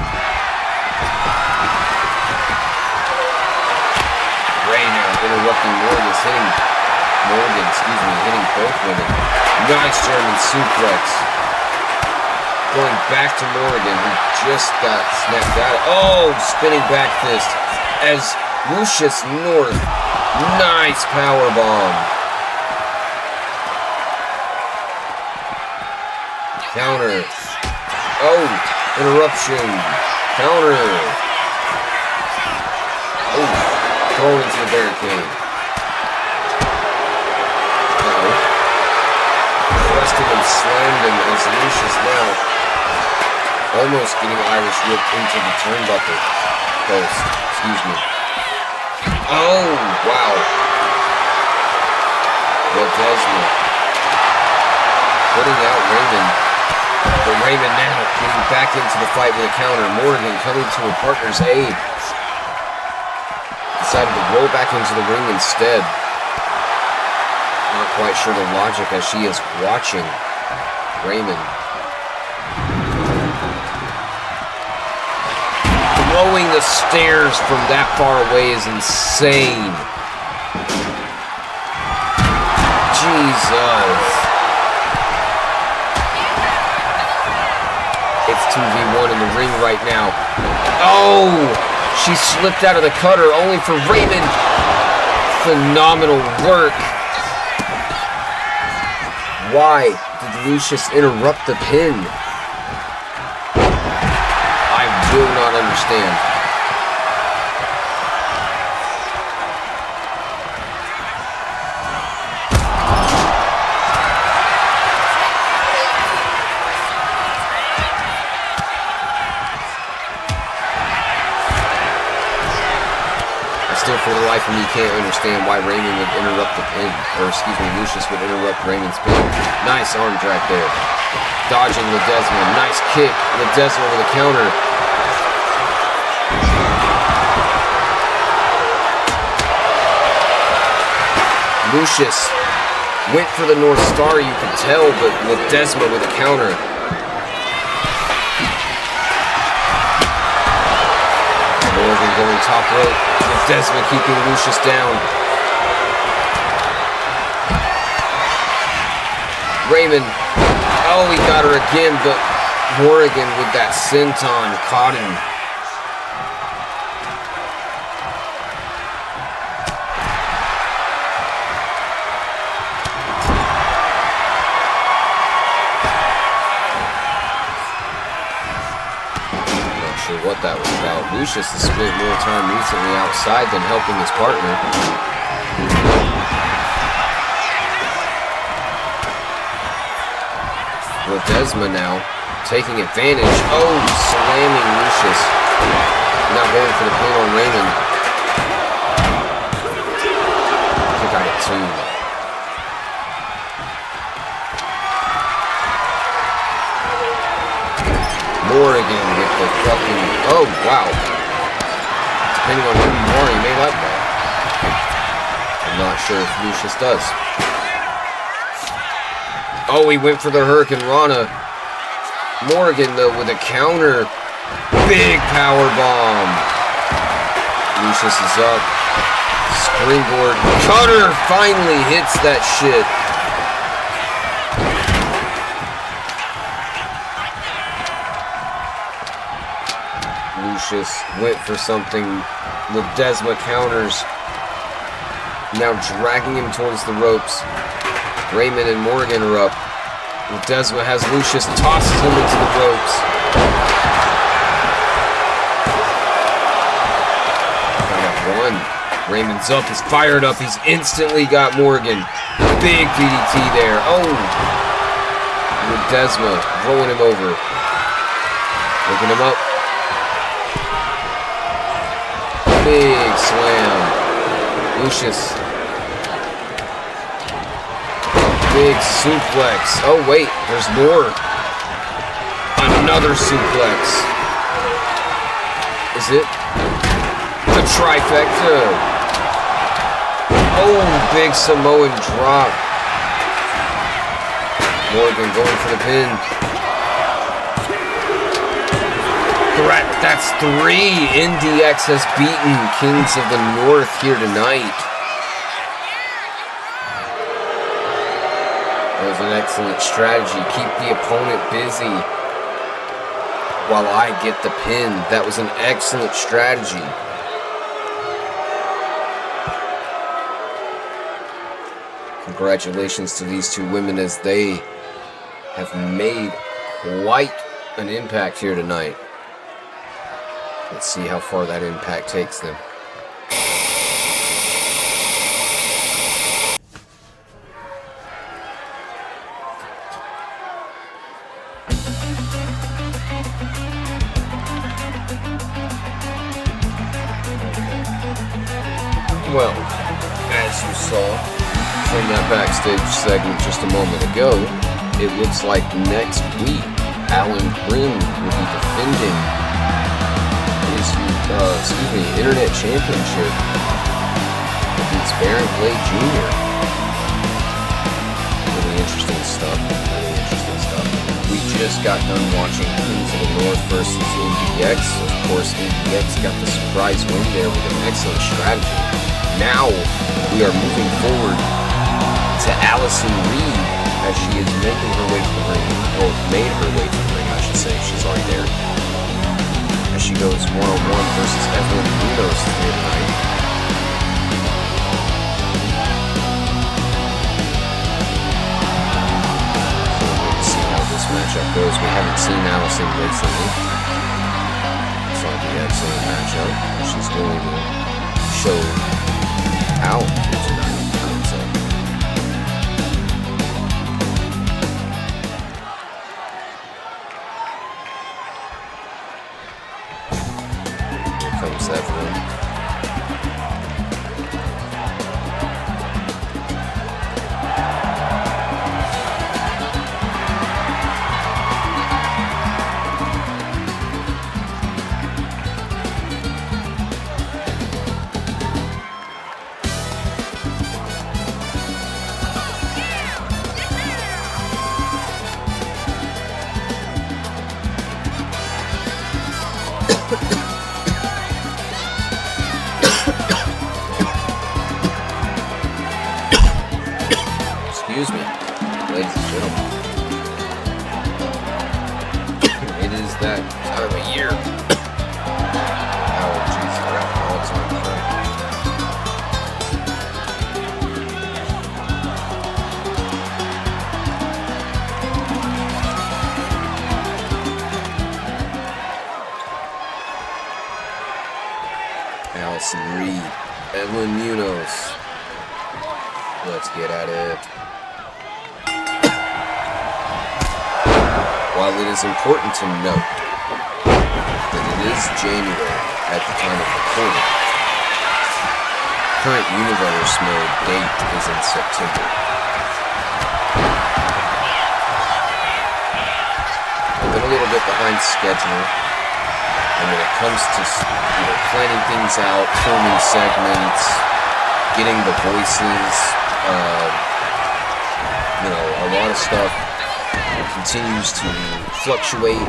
Ray now interrupting Morgan's hitting both women. Nice German suplex. Going back to Morgan, who just got snapped out. Oh, spinning back fist as Lucius North. Nice power bomb. Counter. Oh, interruption. Counter. Oh, thrown into the barricade. And slammed him as Lucius now almost getting Irish whipped into the turnbuckle post. Excuse me. Oh, wow. Well, Desmond putting out Raymond. But Raymond now getting back into the fight with a counter. Morgan coming to her partner's aid. Decided to roll back into the ring instead. Not quite sure the logic as she is watching Raymond. Throwing the stairs from that far away is insane. Jesus. It's 2v1 in the ring right now. Oh! She slipped out of the cutter only for Raymond. Phenomenal work. Why did Lucius interrupt the pin? I do not understand. Still, for the life of me, can't understand why Raymond would interrupt the pin. Or, excuse me, Lucius would interrupt Raymond's pin. Nice arm drag there. Dodging Ledesma. Nice kick. Ledesma with a counter. Lucius went for the North Star, you could tell, but Ledesma with a counter. Morgan going top rope. Ledesma keeping Lucius down. Raymond. Oh, he got her again, but Morgan with that senton caught him. What that was about. Lucius has spent more time recently outside than helping his partner. Ledesma now taking advantage. Oh, slamming Lucius. Now going for the pin on Raymond. I think I hit two. Morgan with the fucking... Oh, wow. Depending on who you are, you may like that. I'm not sure if Lucius does. Oh, he went for the Hurricane Rana. Morgan, though, with a counter. Big power bomb. Lucius is up. Springboard. Cutter finally hits that shit. Lucius went for something. Ledesma counters. Now dragging him towards the ropes. Raymond and Morgan are up. Ledesma has Lucius, tosses him into the ropes. Got one. Raymond's up, he's fired up, he's instantly got Morgan. Big DDT there. Oh! Ledesma rolling him over. Looking him up. Big slam. Lucius. Big suplex. Oh, wait. There's more. Another suplex. Is it? The trifecta. Oh, big Samoan drop. Morgan going for the pin. That's 3. NDX has beaten Kings of the North here tonight. That was an excellent strategy. Keep the opponent busy while I get the pin. That was an excellent strategy. Congratulations to these two women as they have made quite an impact here tonight. Let's see how far that impact takes them. Well, as you saw from that backstage segment just a moment ago, it looks like next week Alan Grimm will be defending his Internet Championship against Baron Blade Jr. Really interesting stuff. We just got done watching Kings of the North versus NDX. Of course, NDX got the surprise win there with an excellent strategy. Now we are moving forward to Allison Reed as she is making her way to the ring, or made her way to the ring, I should say. She's already there. As she goes one-on-one versus Evelyn Munoz here tonight. matchup goes. We haven't seen Allison recently. So it'll be an excellent matchup. She's willing to show out here tonight, I would say. Here comes Evelyn. Excuse me, ladies and gentlemen. It is that time of year. Allergies are at an all-time high. Allison Reed, Evelyn Munoz. Let's get at it. While it is important to note that it is January at the time of recording, current Universe mode date is in September. I've been a little bit behind schedule, and when it comes to planning things out, filming segments, getting the voices, a lot of stuff continues to fluctuate.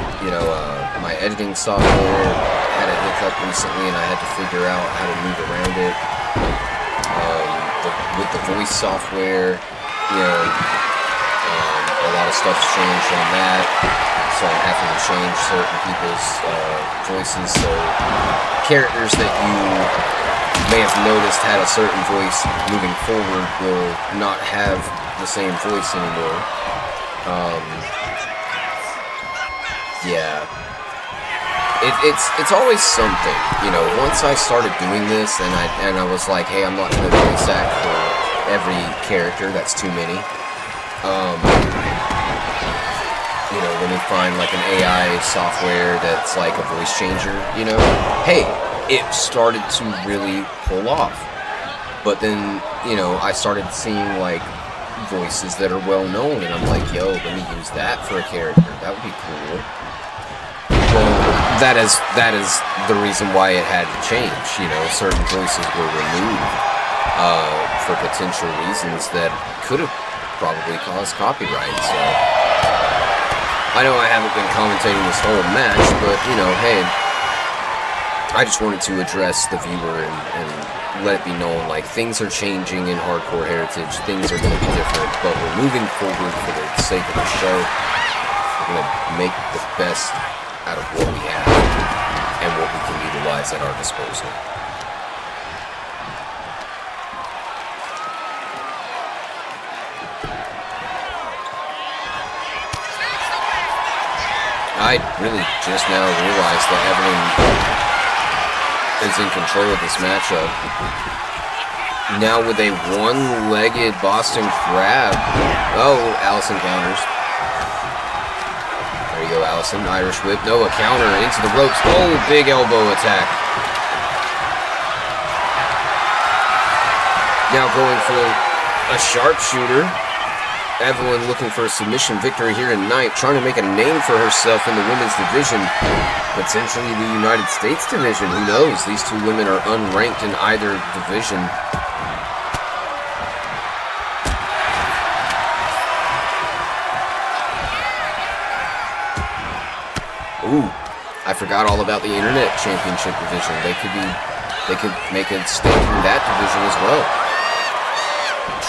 My editing software had a hiccup recently and I had to figure out how to move around it. With the voice software, a lot of stuff's changed on that, so I'm having to change certain people's voices, so characters that you may have noticed had a certain voice moving forward will not have the same voice anymore. Yeah, it's always something, once I started doing this and I was like, hey, I'm not going to voice act for every character, that's too many. When we find like an AI software that's like a voice changer, hey, it started to really pull off. But then, I started seeing like voices that are well known, and I'm like, yo, let me use that for a character. That would be cool. Well, that is the reason why it had to change. Certain voices were removed for potential reasons that could have probably caused copyright. So I know I haven't been commentating this whole match, but hey, I just wanted to address the viewer and let it be known, like, things are changing in Hardcore Heritage, things are going to be different, but we're moving forward for the sake of the show. We're going to make the best out of what we have and what we can utilize at our disposal. I really just now realized that Evelyn is in control of this matchup. Now with a one-legged Boston Crab. Oh, Allison counters. There you go, Allison. Irish whip. No, a counter into the ropes. Oh, big elbow attack. Now going for a sharpshooter. Evelyn looking for a submission victory here tonight, trying to make a name for herself in the women's division, potentially the United States division. Who knows? These two women are unranked in either division. Ooh, I forgot all about the Internet Championship division. They could make a stake in that division as well.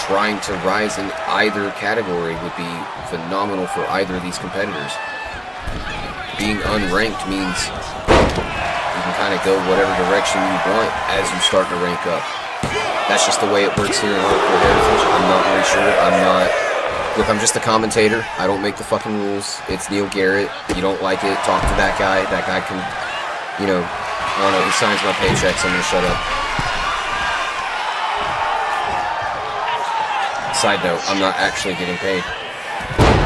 Trying to rise in either category would be phenomenal for either of these competitors. Being unranked means you can kind of go whatever direction you want as you start to rank up. That's just the way it works here in Hardcore Heritage. I'm not really sure. I'm not Look, I'm just a commentator. I don't make the fucking rules. It's Neil Garrett. You don't like it, talk to that guy. That guy can, you know, I don't know, he signs my paychecks. I'm gonna shut up. Side note, I'm not actually getting paid.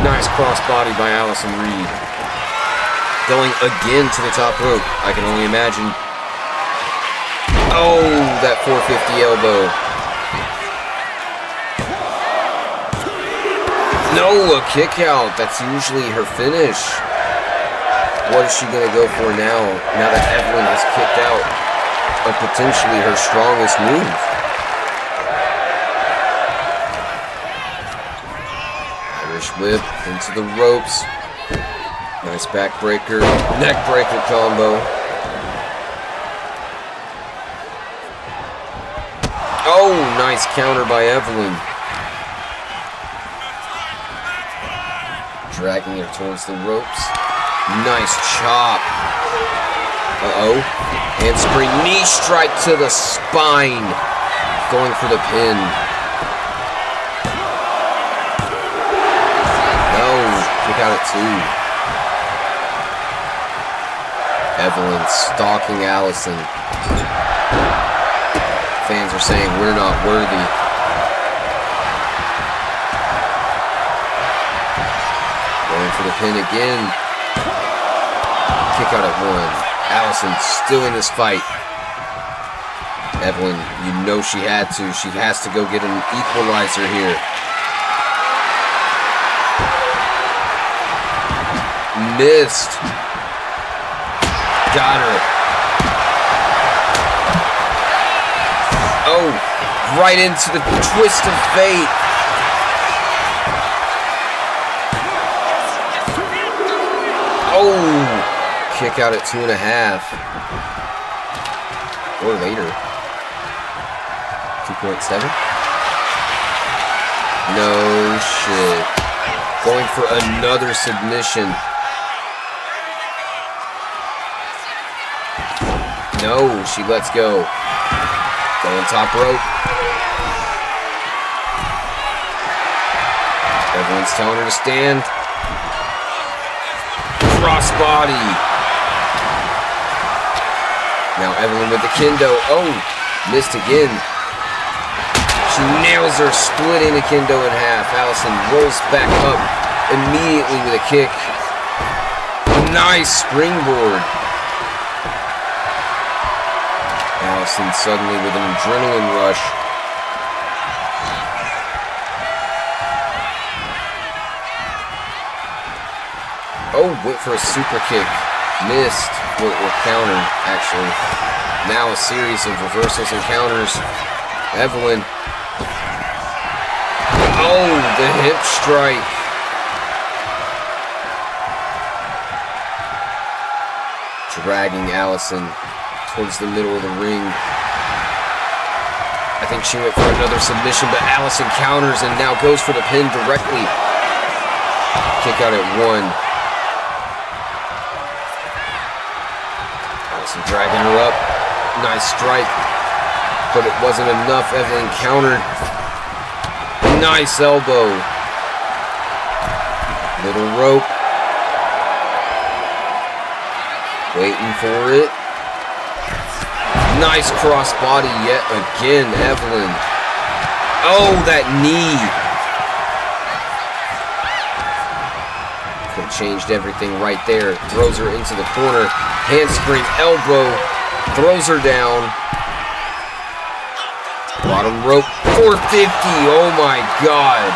Nice crossbody by Allison Reed. Going again to the top rope. I can only imagine. Oh, that 450 elbow. No, a kick out. That's usually her finish. What is she going to go for now that Evelyn has kicked out of potentially her strongest move? Irish whip into the ropes. Nice backbreaker, neckbreaker combo. Oh, nice counter by Evelyn. Dragging her towards the ropes. Nice chop. Uh-oh. Handspring knee strike to the spine. Going for the pin. No, kick out at 2. Evelyn stalking Allison. Fans are saying we're not worthy. Going for the pin again. Kick out at 1. Allison still in this fight. Evelyn, you know she had to. She has to go get an equalizer here. Missed. Got her. Oh, right into the twist of fate. Oh, kick out at 2.5. Or later. 2.7. No shit. Going for another submission. No, she lets go. Going top rope. Everyone's telling her to stand. Crossbody. Now Evelyn with the kendo. Oh, missed again. She nails her, splitting the kendo in half. Allison rolls back up immediately with a kick. Nice springboard. Allison suddenly with an adrenaline rush. Oh, went for a super kick. Missed. Or countered, actually. Now a series of reversals and counters. Evelyn. Oh, the hip strike. Dragging Allison towards the middle of the ring. I think she went for another submission, but Allison counters and now goes for the pin directly. Kick out at 1. Allison dragging her up. Nice strike, but it wasn't enough. Evelyn countered. Nice elbow. Little rope. Waiting for it. Nice crossbody yet again, Evelyn. Oh, that knee. Could have changed everything right there. Throws her into the corner. Handspring elbow. Throws her down. Bottom rope. 450. Oh my God.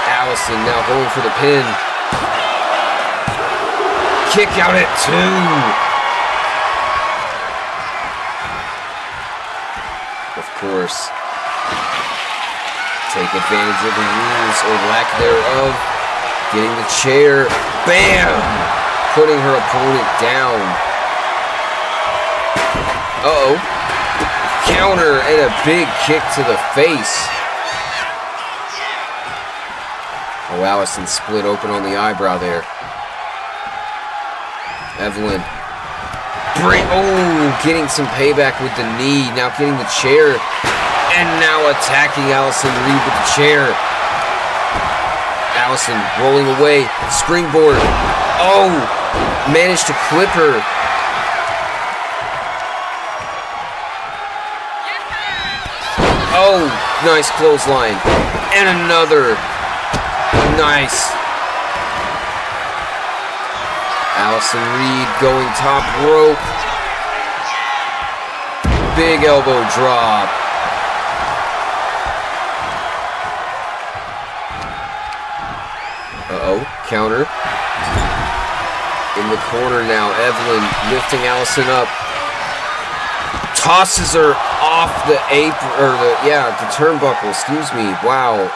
Allison now going for the pin. Kick out at 2. Of course, take advantage of the rules or lack thereof. Getting the chair. Bam! Putting her opponent down. Uh-oh. Counter and a big kick to the face. Oh, Allison split open on the eyebrow there. Evelyn. Oh, getting some payback with the knee. Now getting the chair. And now attacking Allison Reed with the chair. Allison rolling away. Springboard. Oh, managed to clip her. Oh, nice clothesline. And another. Nice. Allison Reed going top rope. Big elbow drop. Uh-oh, counter. In the corner now, Evelyn lifting Allison up. Tosses her off the apron, or the turnbuckle, excuse me. Wow.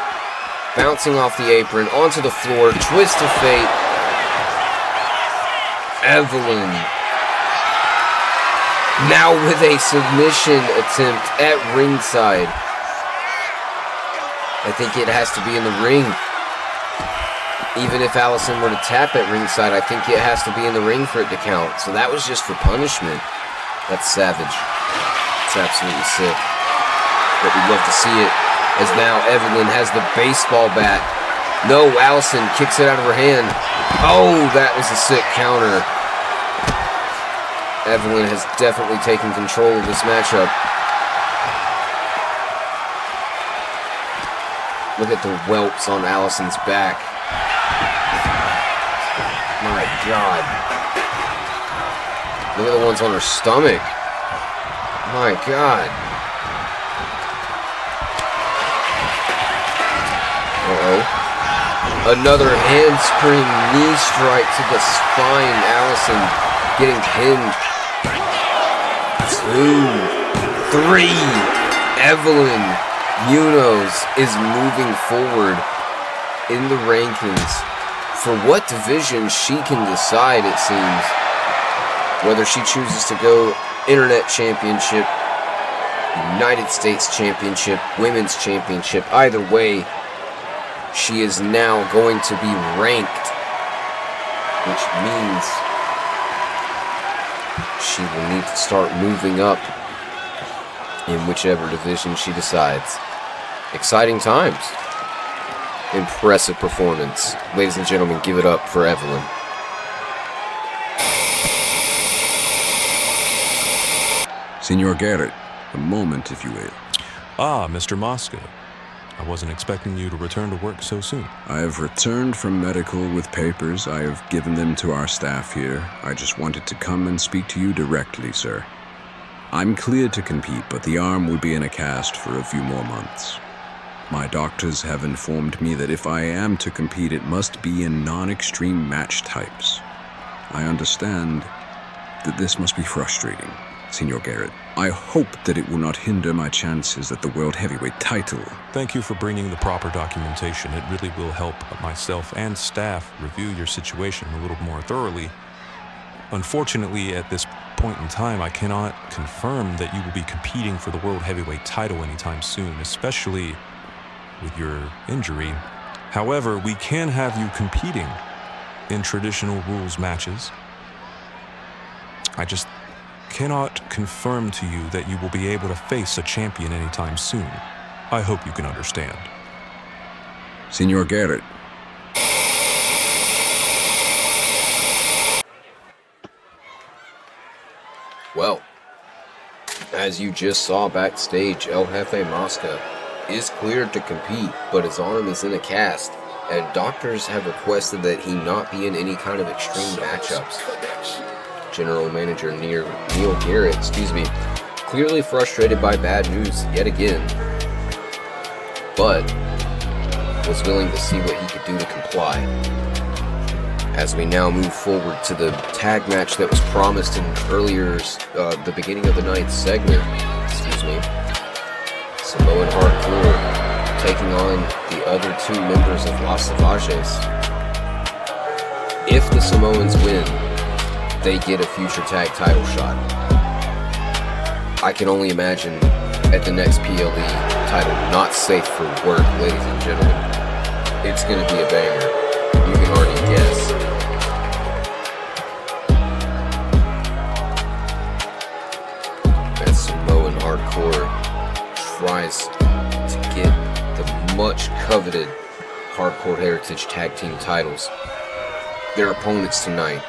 Bouncing off the apron, onto the floor, twist of fate. Evelyn. Now with a submission attempt at ringside. I think it has to be in the ring. Even if Allison were to tap at ringside, I think it has to be in the ring for it to count. So that was just for punishment. That's savage. It's absolutely sick. But we'd love to see it, as now Evelyn has the baseball bat. No, Allison kicks it out of her hand. Oh, that was a sick counter. Evelyn has definitely taken control of this matchup. Look at the whelps on Allison's back. My God. Look at the ones on her stomach. My God. Uh-oh. Another handspring knee strike to the spine. Allison getting pinned. 2, 3. Evelyn Munoz is moving forward in the rankings. For what division she can decide, it seems. Whether she chooses to go Internet Championship, United States Championship, Women's Championship, either way, she is now going to be ranked, which means she will need to start moving up in whichever division she decides. Exciting times. Impressive performance. Ladies and gentlemen, give it up for Evelyn. Senor Garrett, a moment, if you will. Ah, Mr. Mosca. I wasn't expecting you to return to work so soon. I have returned from medical with papers. I have given them to our staff here. I just wanted to come and speak to you directly, sir. I'm cleared to compete, but the arm will be in a cast for a few more months. My doctors have informed me that if I am to compete, it must be in non-extreme match types. I understand that this must be frustrating, Senor Garrett. I hope that it will not hinder my chances at the World Heavyweight title. Thank you for bringing the proper documentation. It really will help myself and staff review your situation a little more thoroughly. Unfortunately, at this point in time, I cannot confirm that you will be competing for the World Heavyweight title anytime soon, especially with your injury. However, we can have you competing in traditional rules matches. I just cannot confirm to you that you will be able to face a champion anytime soon. I hope you can understand. Senor Garrett. Well, as you just saw backstage, El Jefe Mosca is cleared to compete, but his arm is in a cast, and doctors have requested that he not be in any kind of extreme matchups. General Manager Neil Garrett, clearly frustrated by bad news yet again, but was willing to see what he could do to comply. As we now move forward to the tag match that was promised in the beginning of the ninth segment, Samoan Hardcore taking on the other two members of Los Savages. If the Samoans win, they get a future tag title shot. I can only imagine at the next PLE title, Not Safe for Work, ladies and gentlemen. It's going to be a banger. You can already guess. As Samoan Hardcore tries to get the much coveted Hardcore Heritage Tag Team titles. Their opponents tonight,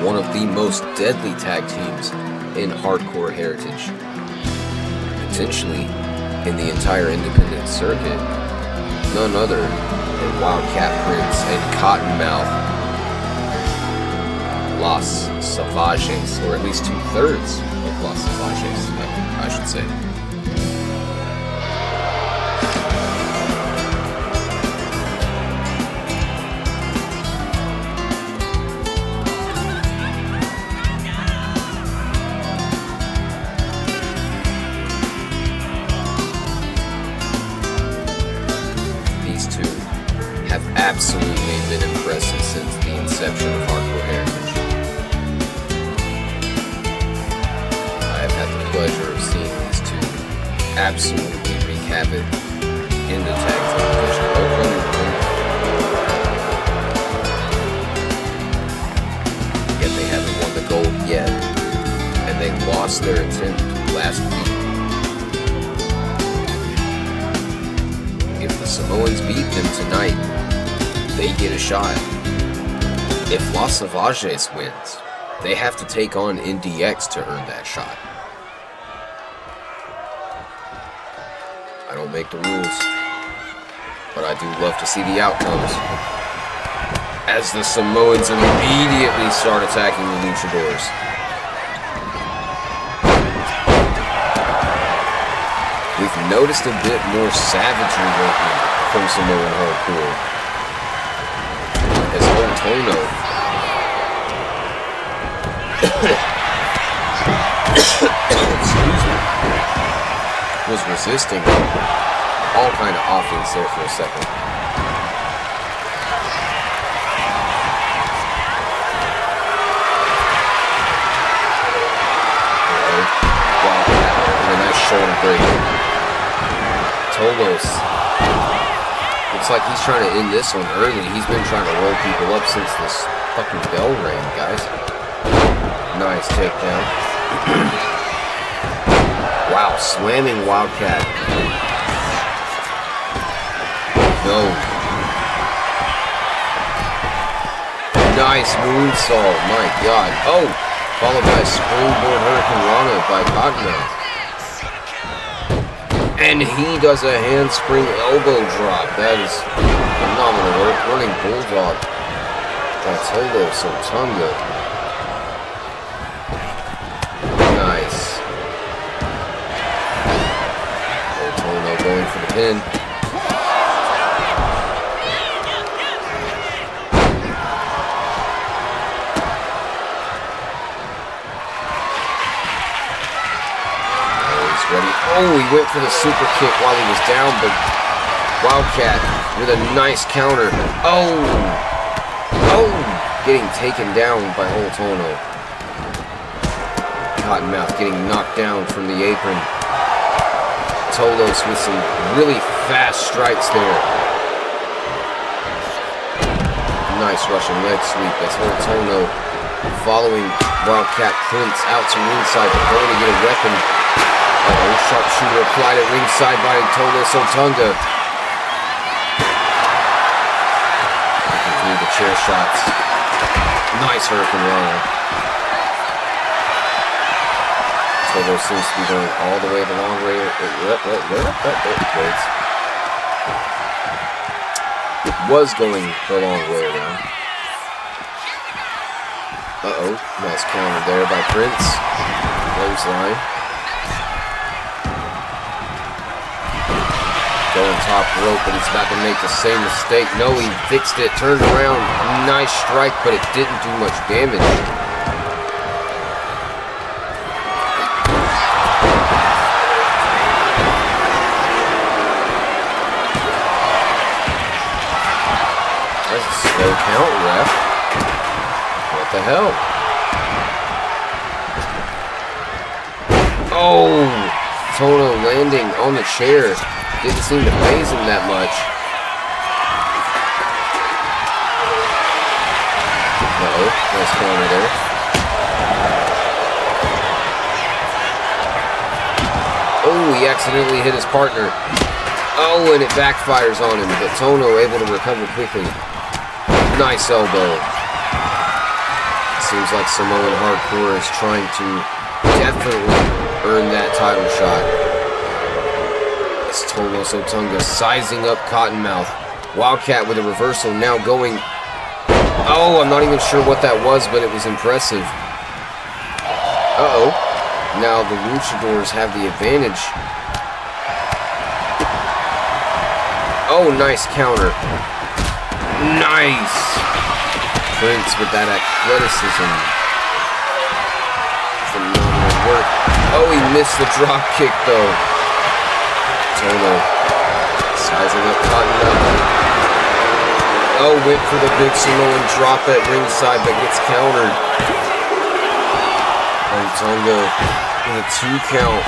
one of the most deadly tag teams in Hardcore Heritage, potentially in the entire independent circuit, none other than Wildcat Prince and Cottonmouth Los Savages, or at least 2/3 of Los Savages, I should say. Absolutely been impressive since the inception of Hardcore Heritage. I have had the pleasure of seeing these two absolutely wreak havoc in the tag team division. Yet they haven't won the gold yet, and they lost their attempt last week. If the Samoans beat them tonight, they get a shot. If Los Savages wins, they have to take on NDX to earn that shot. I don't make the rules, but I do love to see the outcomes. As the Samoans immediately start attacking the Luchadors. We've noticed a bit more savagery lately from Samoan Hardcore. As Old Tono excuse me, was resisting all kind of offense there for a second. And a nice shoulder break. Tolos looks like he's trying to end this one early. He's been trying to roll people up since this fucking bell rang, guys. Nice takedown. Wow, slamming Wildcat. No. Nice moonsault, my god. Oh, followed by springboard Hurricane Rana by Cottonmouth. And he does a handspring elbow drop. That is phenomenal work. Running bulldog by Tolo Sotunga. Nice. Tolo going for the pin. Ready. Oh, he went for the super kick while he was down, but Wildcat with a nice counter. Oh! Oh! Getting taken down by Old Tono. Cottonmouth getting knocked down from the apron. Tolos with some really fast strikes there. Nice Russian leg sweep as Old Tono following Wildcat Prince out to ringside, but going to get a weapon. Sharpshooter applied at ringside by Tolo Sotunga. Looking through the chair shots. Nice Hurricane Rana. Tolo seems to be going all the way the long way. It was going the long way around. Uh-oh. Nice counter there by Prince. Clothesline. Going top rope, but he's about to make the same mistake. No, he fixed it, turned around. Nice strike, but it didn't do much damage. That's a slow count, ref. What the hell? Oh! Tono landing on the chair. Didn't seem to faze him that much. Uh-oh, nice corner there. Oh, he accidentally hit his partner. Oh, and it backfires on him, but Tono able to recover quickly. Nice elbow. Seems like Samoan Hardcore is trying to definitely earn that title shot. It's Tono Sotunga sizing up Cottonmouth. Wildcat with a reversal now going. Oh, I'm not even sure what that was, but it was impressive. Uh-oh. Now the Luchadors have the advantage. Oh, nice counter. Nice. Prince with that athleticism. Phenomenal work. Oh, he missed the drop kick, though. Tono sizing up Cottonmouth. Oh, went for the big Samoan drop at ringside, but gets countered. Tonga with a 2 count.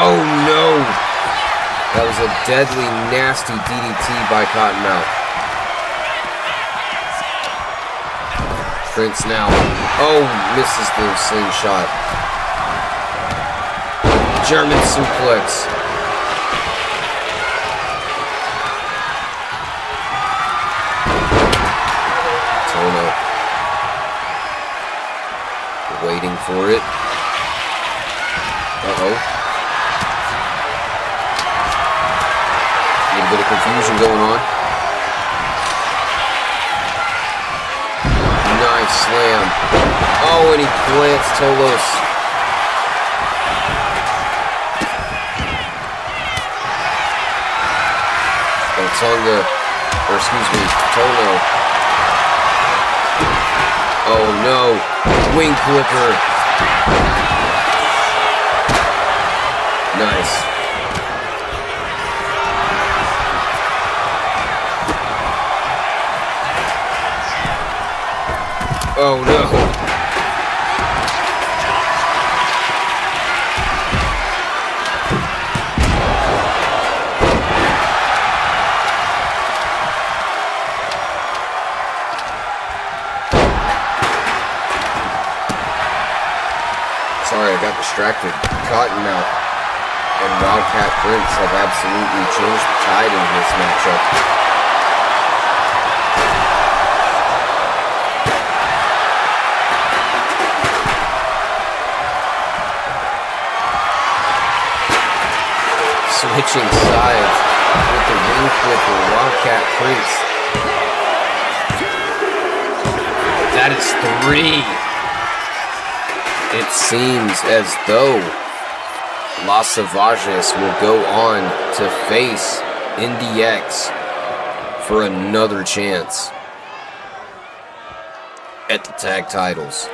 Oh no! That was a deadly, nasty DDT by Cottonmouth. Prince now. Oh, misses the slingshot. German suplex. Tono waiting for it. Uh-oh. A little bit of confusion going on. Nice slam. Oh, and he plants Tolos. Tonga, or excuse me, Tono. Oh no, wing clipper. Nice. Oh no. Sorry, I got distracted. Cottonmouth and Wildcat Prince have absolutely changed the tide in this matchup. Switching sides with the wing flipper, Wildcat Prince. That is 3. It seems as though Los Savages will go on to face NDX for another chance at the tag titles.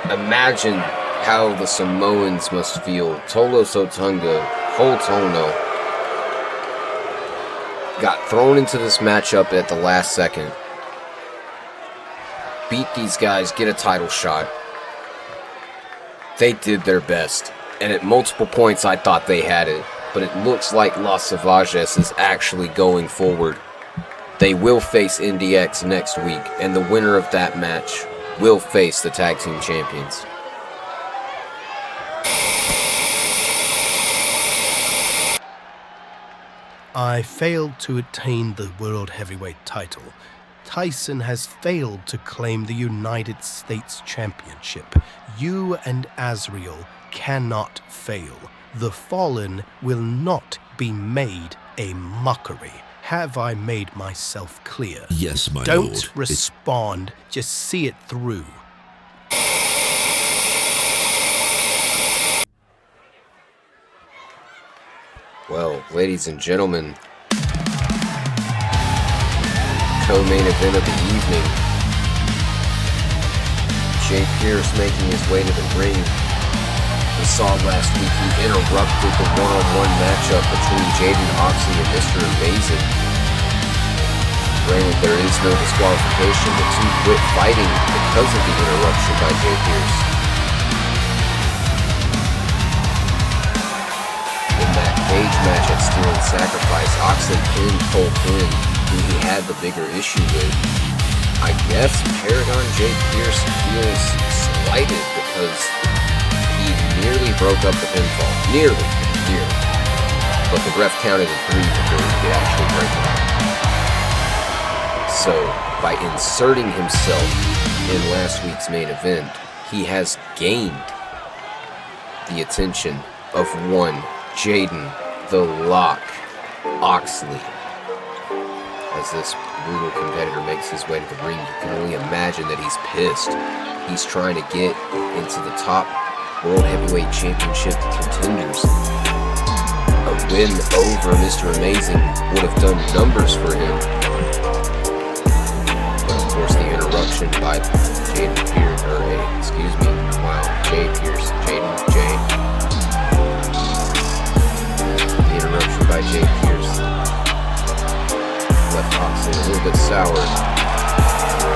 Imagine how the Samoans must feel. Tolo Sotunga, Whole Tono, got thrown into this matchup at the last second. Beat these guys, get a title shot. They did their best, and at multiple points I thought they had it, but it looks like Los Savages is actually going forward. They will face NDX next week, and the winner of that match will face the tag team champions. I failed to attain the World Heavyweight title. Tyson has failed to claim the United States Championship. You and Azrael cannot fail. The Fallen will not be made a mockery. Have I made myself clear? Yes, my Don't lord. respond, just see it through. Well, ladies and gentlemen, co-main event of the evening. Jay Pierce making his way to the ring. We saw last week he interrupted the one-on-one matchup between Jaden Oxley and Mr. Amazing. Granted, there is no disqualification. The two quit fighting because of the interruption by Jay Pierce. In that cage match at Steel and Sacrifice, Oxley pinned Cole Quinn, who he had the bigger issue with. I guess Paragon Jay Pierce feels slighted because he nearly broke up the pinfall. Nearly. but the ref counted it 3 before he could actually break it. So, by inserting himself in last week's main event, he has gained the attention of one Jaden the Lock Oxley. As this brutal competitor makes his way to the ring, you can only imagine that he's pissed. He's trying to get into the top World Heavyweight Championship contenders. A win over Mr. Amazing would have done numbers for him. But of course, the interruption by Jaden Pierce, Jaden J. The interruption by Jay Pierce left Oxley a little bit sour.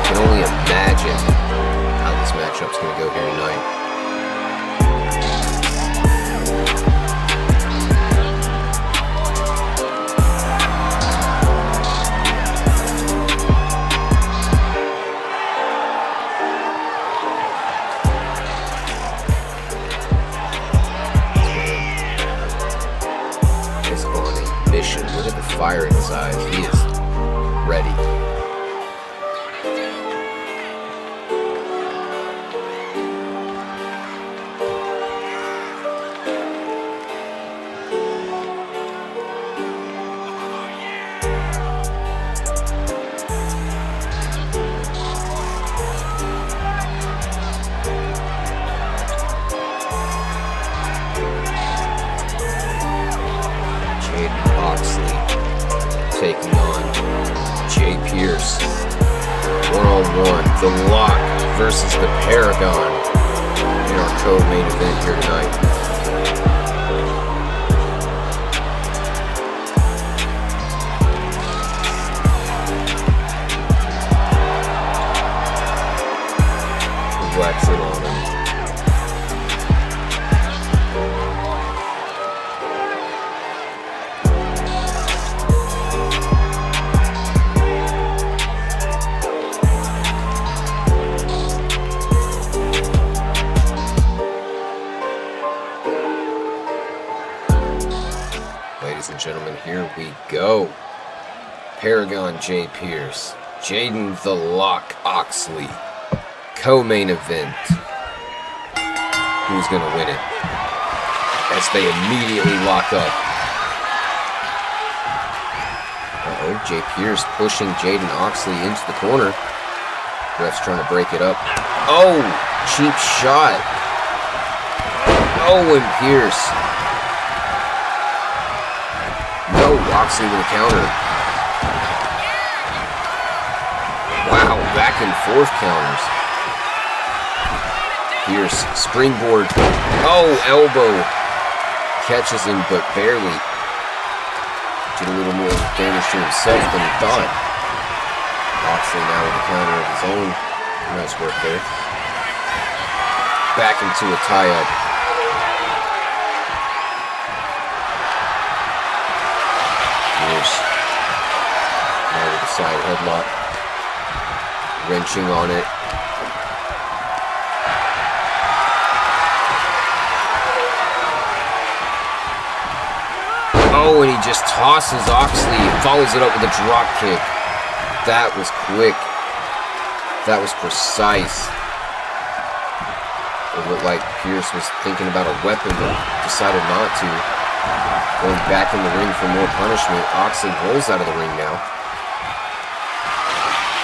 Can only imagine how this matchup's going to go here tonight. He's on a mission. Look at the fire in his eyes. He is ready. Taking on Jay Pierce. One-on-one. The Lock versus the Paragon in our co-main event here tonight. Flexing on him. Ladies and gentlemen, here we go. Paragon Jay Pierce, Jaden the Lock Oxley, co-main event. Who's gonna win it? As they immediately lock up. Jay Pierce pushing Jaden Oxley into the corner. Ref's trying to break it up. Oh, cheap shot. Oh, and Pierce. No, Oxley with a counter. Wow, back and forth counters. Pierce, springboard. Oh, elbow. Catches him, but barely. Did a little more damage to himself than he thought. Oxley now with a counter of his own. Nice work there. Back into a tie-up. Pierce now with a side headlock. Wrenching on it. Oh, and he just tosses Oxley and follows it up with a drop kick. That was quick. That was precise. It looked like Pierce was thinking about a weapon, but decided not to. Going back in the ring for more punishment. Oxley rolls out of the ring now.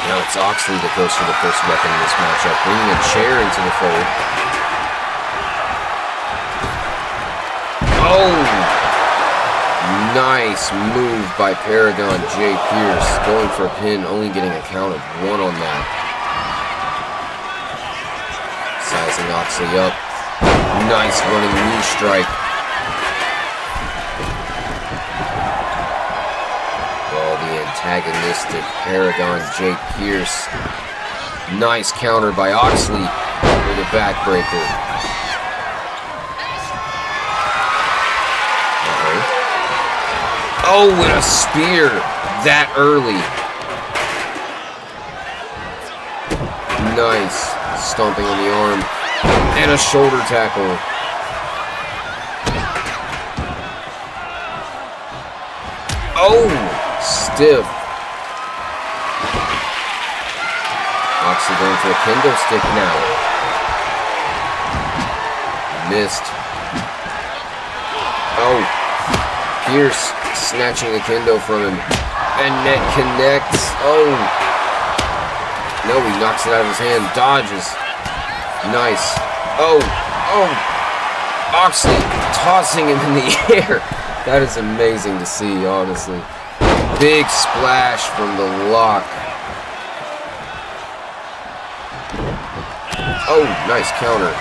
Now it's Oxley that goes for the first weapon in this matchup, bringing a chair into the fold. Oh! Nice move by Paragon Jay Pierce. Going for a pin, only getting a count of 1 on that. Sizing Oxley up. Nice running knee strike. Oh, the antagonistic Paragon Jay Pierce. Nice counter by Oxley with a backbreaker. Oh, and a spear that early. Nice. Stomping on the arm. And a shoulder tackle. Oh, stiff. Oxley going for a kendo stick now. Missed. Oh, Pierce snatching a kendo from him. And net connects. Oh. No, he knocks it out of his hand. Dodges. Nice. Oh. Oxley tossing him in the air. That is amazing to see, honestly. Big splash from the lock. Oh, nice counter.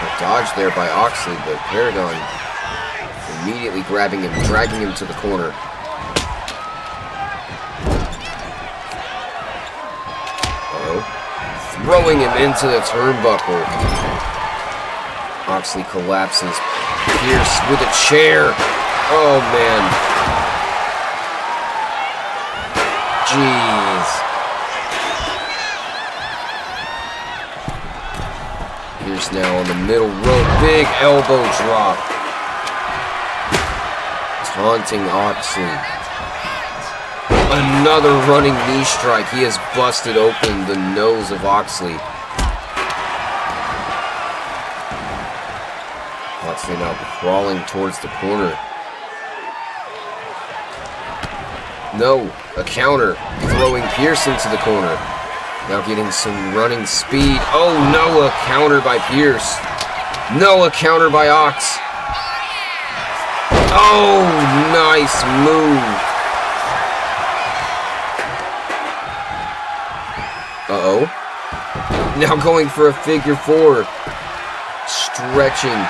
A dodge there by Oxley, but Paragon immediately grabbing him, dragging him to the corner. Throwing him into the turnbuckle. Oxley collapses. Pierce with a chair. Oh, man. Jeez. Pierce now on the middle rope. Big elbow drop. Taunting Oxley. Another running knee strike. He has busted open the nose of Oxley. Oxley now crawling towards the corner. No, a counter. Throwing Pierce into the corner. Now getting some running speed. Oh no, a counter by Pierce. No, a counter by Ox. Oh, nice move. Uh-oh. Now going for a figure four. Stretching.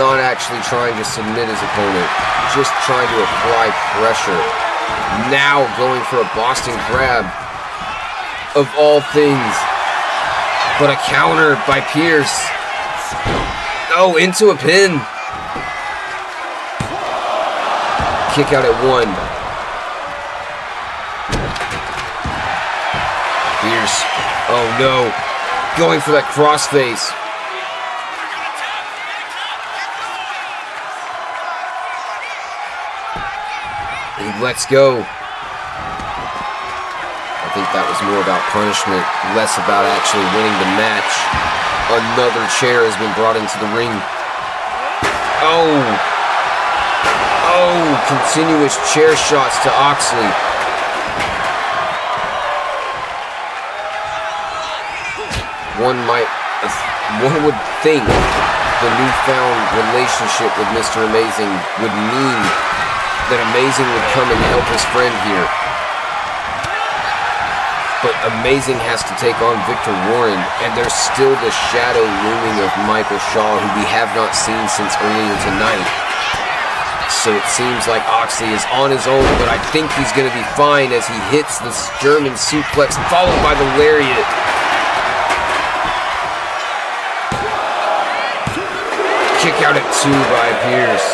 Not actually trying to submit his opponent. Just trying to apply pressure. Now going for a Boston Crab. Of all things. But a counter by Pierce. Oh, into a pin. Kick out at one. Pierce. Oh no. Going for that crossface. He lets go. I think that was more about punishment, less about actually winning the match. Another chair has been brought into the ring. Oh! Oh! Continuous chair shots to Oxley. One would think the newfound relationship with Mr. Amazing would mean that Amazing would come and help his friend here. But Amazing has to take on Victor Warren, and there's still the shadow looming of Michael Shaw, who we have not seen since earlier tonight. So it seems like Oxley is on his own, but I think he's going to be fine as he hits this German suplex, followed by the lariat. Kick out at two by Pierce.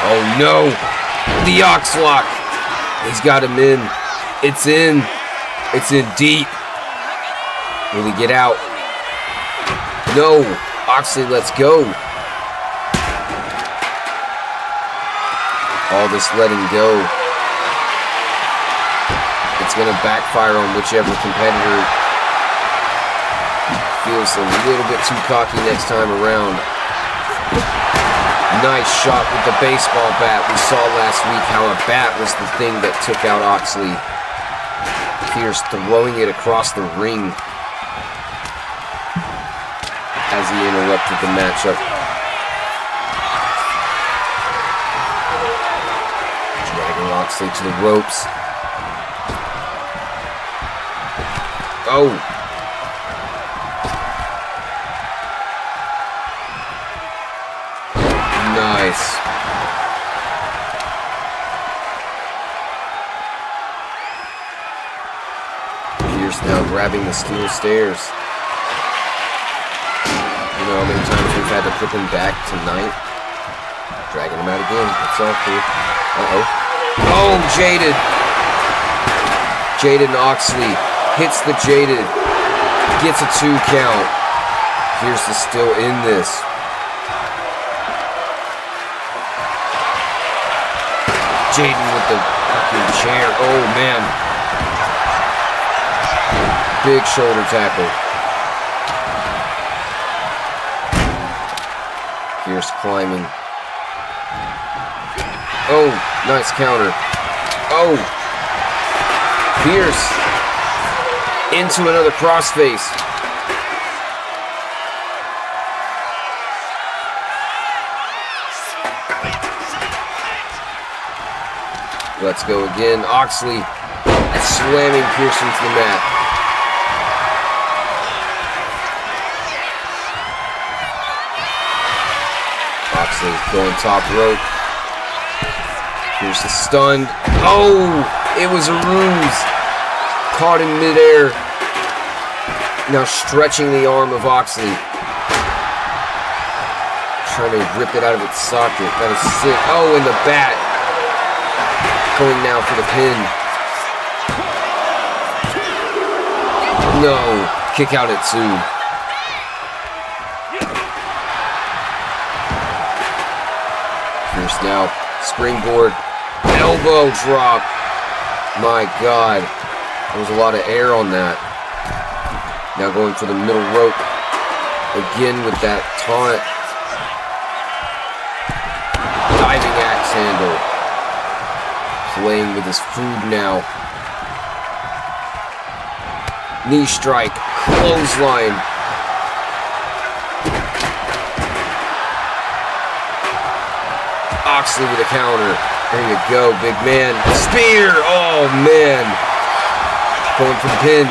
Oh no! The Ox lock! He's got him in. It's in. It's in deep. Will he get out? No! Oxley lets go. All this letting go. It's going to backfire on whichever competitor feels a little bit too cocky next time around. Nice shot with the baseball bat. We saw last week how a bat was the thing that took out Oxley. Pierce throwing it across the ring as he interrupted the matchup. Dragging Oxley to the ropes. Oh! Nice. Pierce now grabbing the steel stairs. You know how many times we've had to put him back tonight? Dragging him out again. It's all cool. Uh-oh. Oh, Jaded. Jaded and Oxley hits the Jaded. Gets a 2 count. Pierce is still in this. Jaden with the fucking chair. Oh, man. Big shoulder tackle. Pierce climbing. Oh, nice counter. Oh. Pierce into another crossface. Let's go again. Oxley slamming Pierce into the mat. Oxley going top rope. Pierce is stunned. Oh, it was a ruse. Caught in midair. Now stretching the arm of Oxley. Trying to rip it out of its socket. That is sick. Oh, and the bat. Going now for the pin. No. Kick out at 2. Pierce now. Springboard. Elbow drop. My God. There was a lot of air on that. Now going for the middle rope. Again with that taunt. Diving axe handle. Playing with his food now. Knee strike. Clothesline. Oxley with a counter. There you go, big man. Spear! Oh, man. Going for the pin.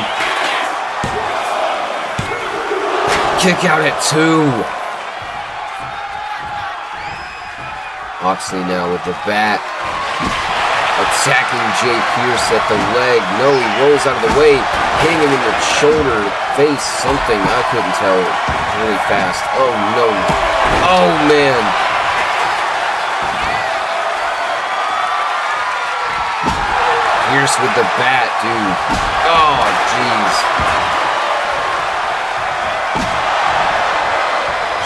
Kick out at 2. Oxley now with the bat. Attacking Jay Pierce at the leg. No, he rolls out of the way. Hitting him in the shoulder, face, something. I couldn't tell. Really fast. Oh, no. Oh, man. Pierce with the bat, dude. Oh, jeez.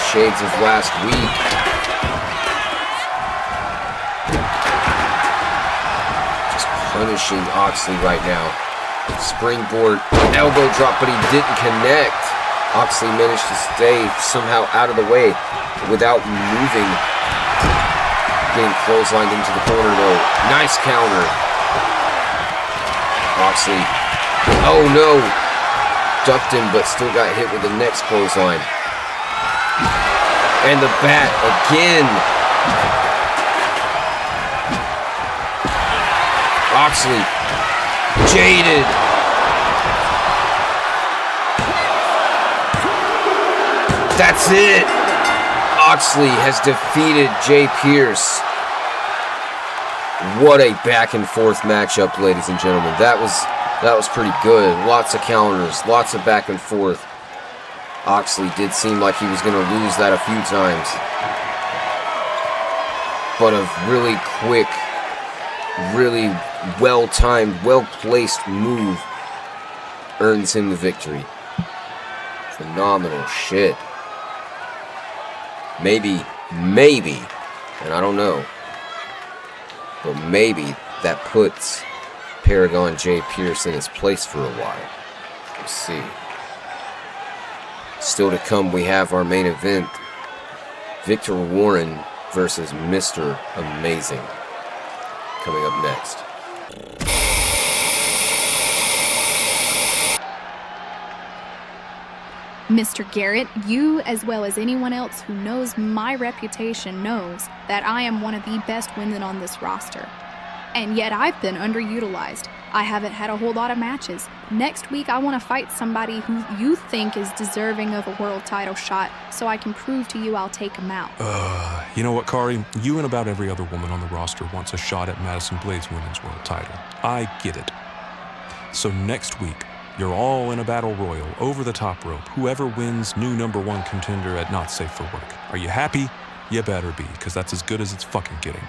Shades of last week. Just punishing Oxley right now. Springboard, elbow drop, but he didn't connect. Oxley managed to stay somehow out of the way without moving. Getting clotheslined into the corner, though. Nice counter. Oxley. Oh no! Ducked him, but still got hit with the next clothesline. And the bat again. Oxley. Jaded. That's it! Oxley has defeated Jay Pierce. What a back and forth matchup, ladies and gentlemen. That was pretty good. Lots of counters, lots of back and forth. Oxley did seem like he was going to lose that a few times. But a really quick, really well-timed, well-placed move earns him the victory. Phenomenal shit. Maybe, and I don't know, but maybe that puts Paragon Jay Pierce in his place for a while. We'll see. Still to come, we have our main event. Victor Warren versus Mr. Amazing. Coming up next. Mr. Garrett, you, as well as anyone else who knows my reputation, knows that I am one of the best women on this roster. And yet I've been underutilized. I haven't had a whole lot of matches. Next week I want to fight somebody who you think is deserving of a world title shot, so I can prove to you I'll take him out. You know what, Kari? You and about every other woman on the roster wants a shot at Madison Blade's women's world title. I get it. So next week, you're all in a battle royal over the top rope. Whoever wins, new #1 contender at Not Safe for Work. Are you happy? You better be, because that's as good as it's fucking getting.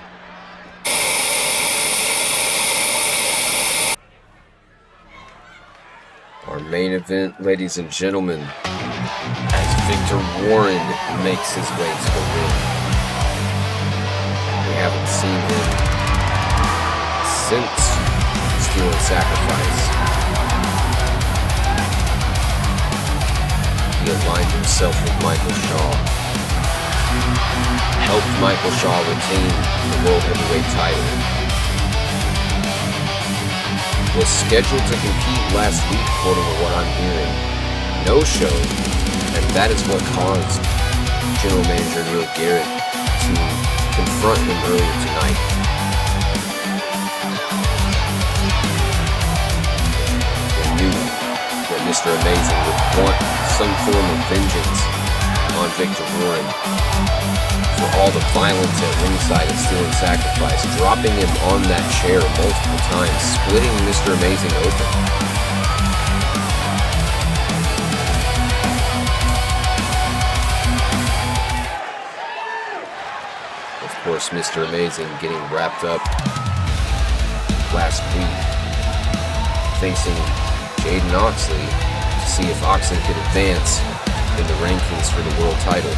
Our main event, ladies and gentlemen, as Victor Warren makes his way to the ring. We haven't seen him since Steel and Sacrifice. He aligned himself with Michael Shaw. Helped Michael Shaw retain the World Heavyweight title. Was scheduled to compete last week, according to what I'm hearing. No show, and that is what caused General Manager Neil Garrett to confront him earlier tonight. They knew that Mr. Amazing would want some form of vengeance on Victor Warren for all the violence at ringside of Steel and Sacrifice, dropping him on that chair multiple times, splitting Mr. Amazing open. Of course, Mr. Amazing getting wrapped up last week, facing Jaden Oxley to see if Oxley could advance in the rankings for the world title.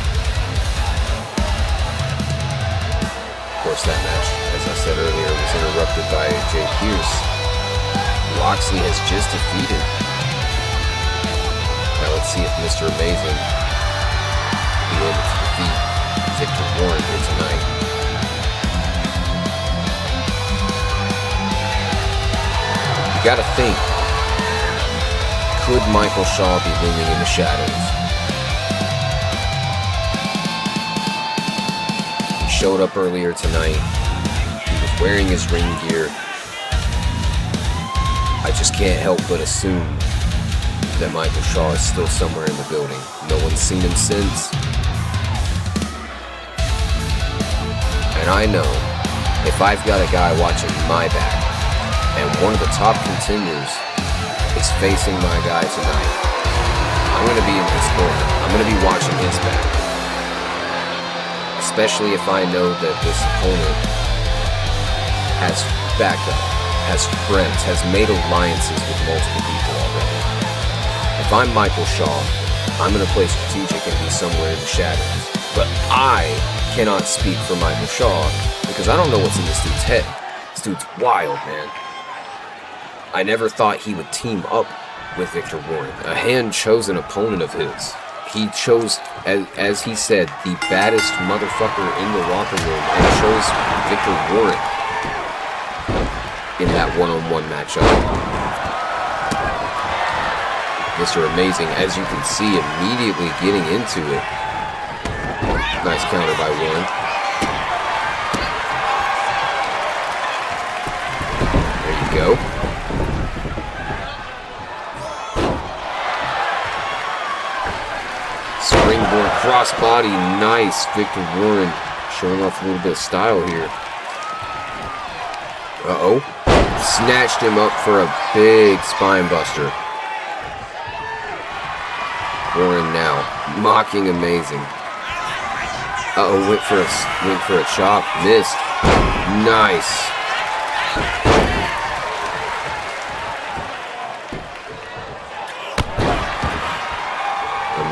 Of course, that match, as I said earlier, was interrupted by Jay Pierce, who Oxley has just defeated. Now let's see if Mr. Amazing will be able to defeat Victor Warren here tonight. You gotta think, could Michael Shaw be looming in the shadows? He showed up earlier tonight. He was wearing his ring gear. I just can't help but assume that Michael Shaw is still somewhere in the building. No one's seen him since. And I know if I've got a guy watching my back, and one of the top contenders is facing my guy tonight, I'm going to be in his corner. I'm going to be watching his back. Especially if I know that this opponent has backup, has friends, has made alliances with multiple people already. If I'm Michael Shaw, I'm going to play strategic and be somewhere in the shadows. But I cannot speak for Michael Shaw because I don't know what's in this dude's head. This dude's wild, man. I never thought he would team up with Victor Warren, a hand-chosen opponent of his. He chose, as he said, the baddest motherfucker in the locker room, and chose Victor Warren in that one-on-one matchup. Mr. Amazing, as you can see, immediately getting into it. Nice counter by Warren. There you go. Springboard crossbody, nice. Victor Warren showing off a little bit of style here. Uh-oh. Snatched him up for a big spine buster. Warren now mocking Amazing. Uh-oh, went for a chop, missed. Nice.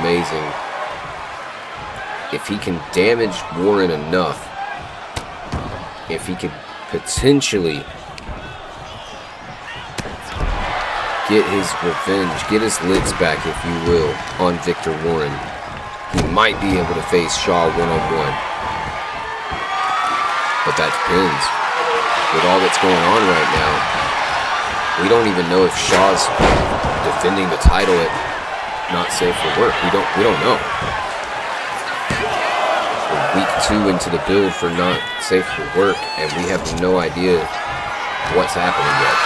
Amazing. If he can damage Warren enough, if he could potentially get his revenge, get his licks back, if you will, on Victor Warren, he might be able to face Shaw one-on-one. But that depends. With all that's going on right now, we don't even know if Shaw's defending the title at Not Safe for Work. We don't know. We're week 2 into the build for Not Safe for Work, and we have no idea what's happening yet.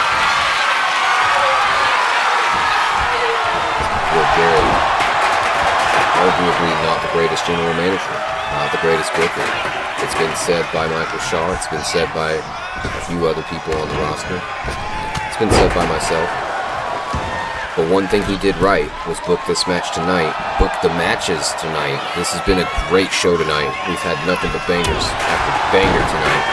Will Garrett, arguably not the greatest general manager, not the greatest booker. It's been said by Michael Shaw. It's been said by a few other people on the roster. It's been said by myself. But one thing he did right was book this match tonight, book the matches tonight. This has been a great show tonight. We've had nothing but bangers after banger tonight.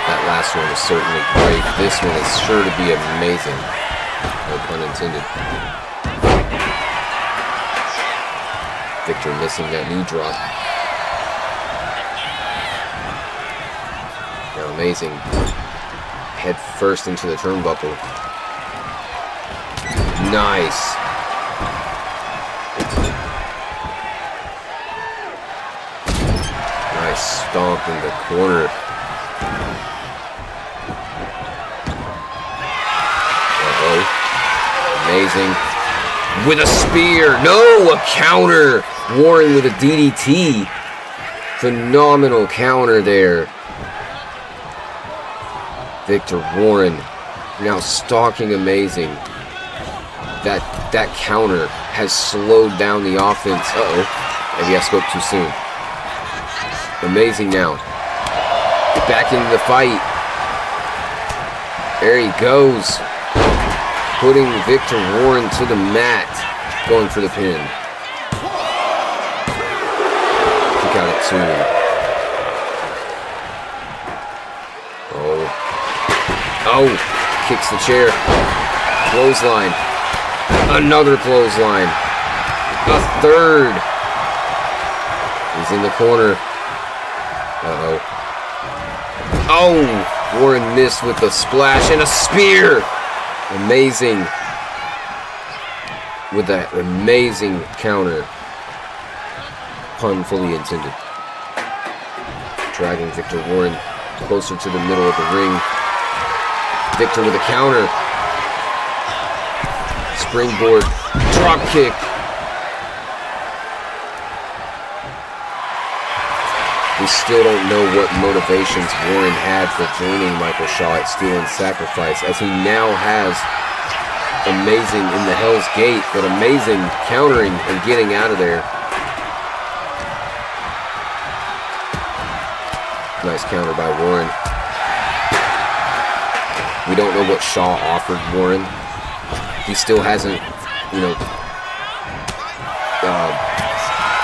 That last one was certainly great. This one is sure to be amazing. No pun intended. Victor missing that knee drop. Now Amazing head first into the turnbuckle. Nice. Nice stomp in the corner. Amazing. With a spear. No, a counter. Warren with a DDT. Phenomenal counter there. Victor Warren now stalking Amazing. That counter has slowed down the offense. Uh-oh. Maybe I spoke too soon. Amazing now. Back into the fight. There he goes. Putting Victor Warren to the mat. Going for the pin. Kick out at 2. Oh. Kicks the chair. Clothesline. Another clothesline. A third. He's in the corner. Uh-oh. Oh! Warren missed with a splash and a spear! Amazing. With that amazing counter. Pun fully intended. Dragging Victor Warren closer to the middle of the ring. Victor with a counter. Springboard. Drop kick. We still don't know what motivations Warren had for joining Michael Shaw at Steel and Sacrifice, as he now has Amazing in the Hell's Gate, but Amazing countering and getting out of there. Nice counter by Warren. We don't know what Shaw offered Warren. He still hasn't,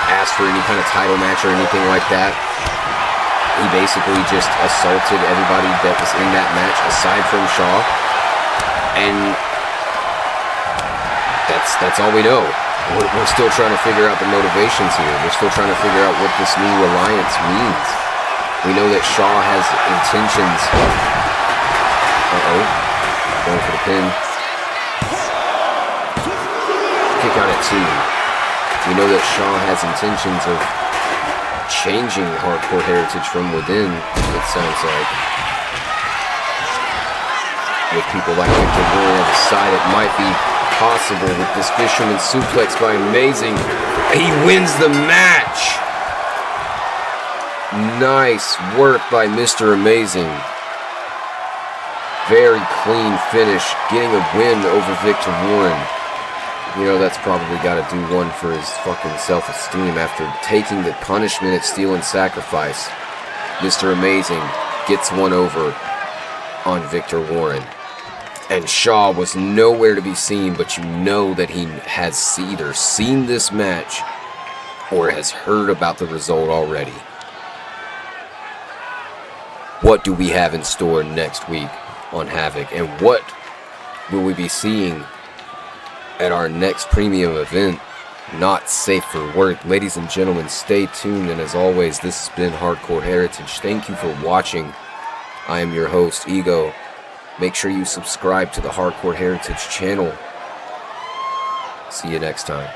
asked for any kind of title match or anything like that. He basically just assaulted everybody that was in that match aside from Shaw. And that's all we know. We're still trying to figure out the motivations here. We're still trying to figure out what this new alliance means. We know that Shaw has intentions. Uh-oh. Going for the pin. Kick out at 2. We know that Shaw has intentions of changing Hardcore Heritage from within, it sounds like. With people like Victor Warren on the side, it might be possible with this Fisherman Suplex by Amazing. He wins the match! Nice work by Mr. Amazing. Very clean finish, getting a win over Victor Warren. That's probably got to do one for his fucking self-esteem after taking the punishment at Steel and Sacrifice. Mr. Amazing gets one over on Victor Warren. And Shaw was nowhere to be seen, but you know that he has either seen this match or has heard about the result already. What do we have in store next week on Havoc? And what will we be seeing at our next premium event, Not Safe for Work? Ladies and gentlemen, stay tuned, and as always, this has been Hardcore Heritage. Thank you for watching. I am your host, Ego. Make sure you subscribe to the Hardcore Heritage channel. See you next time.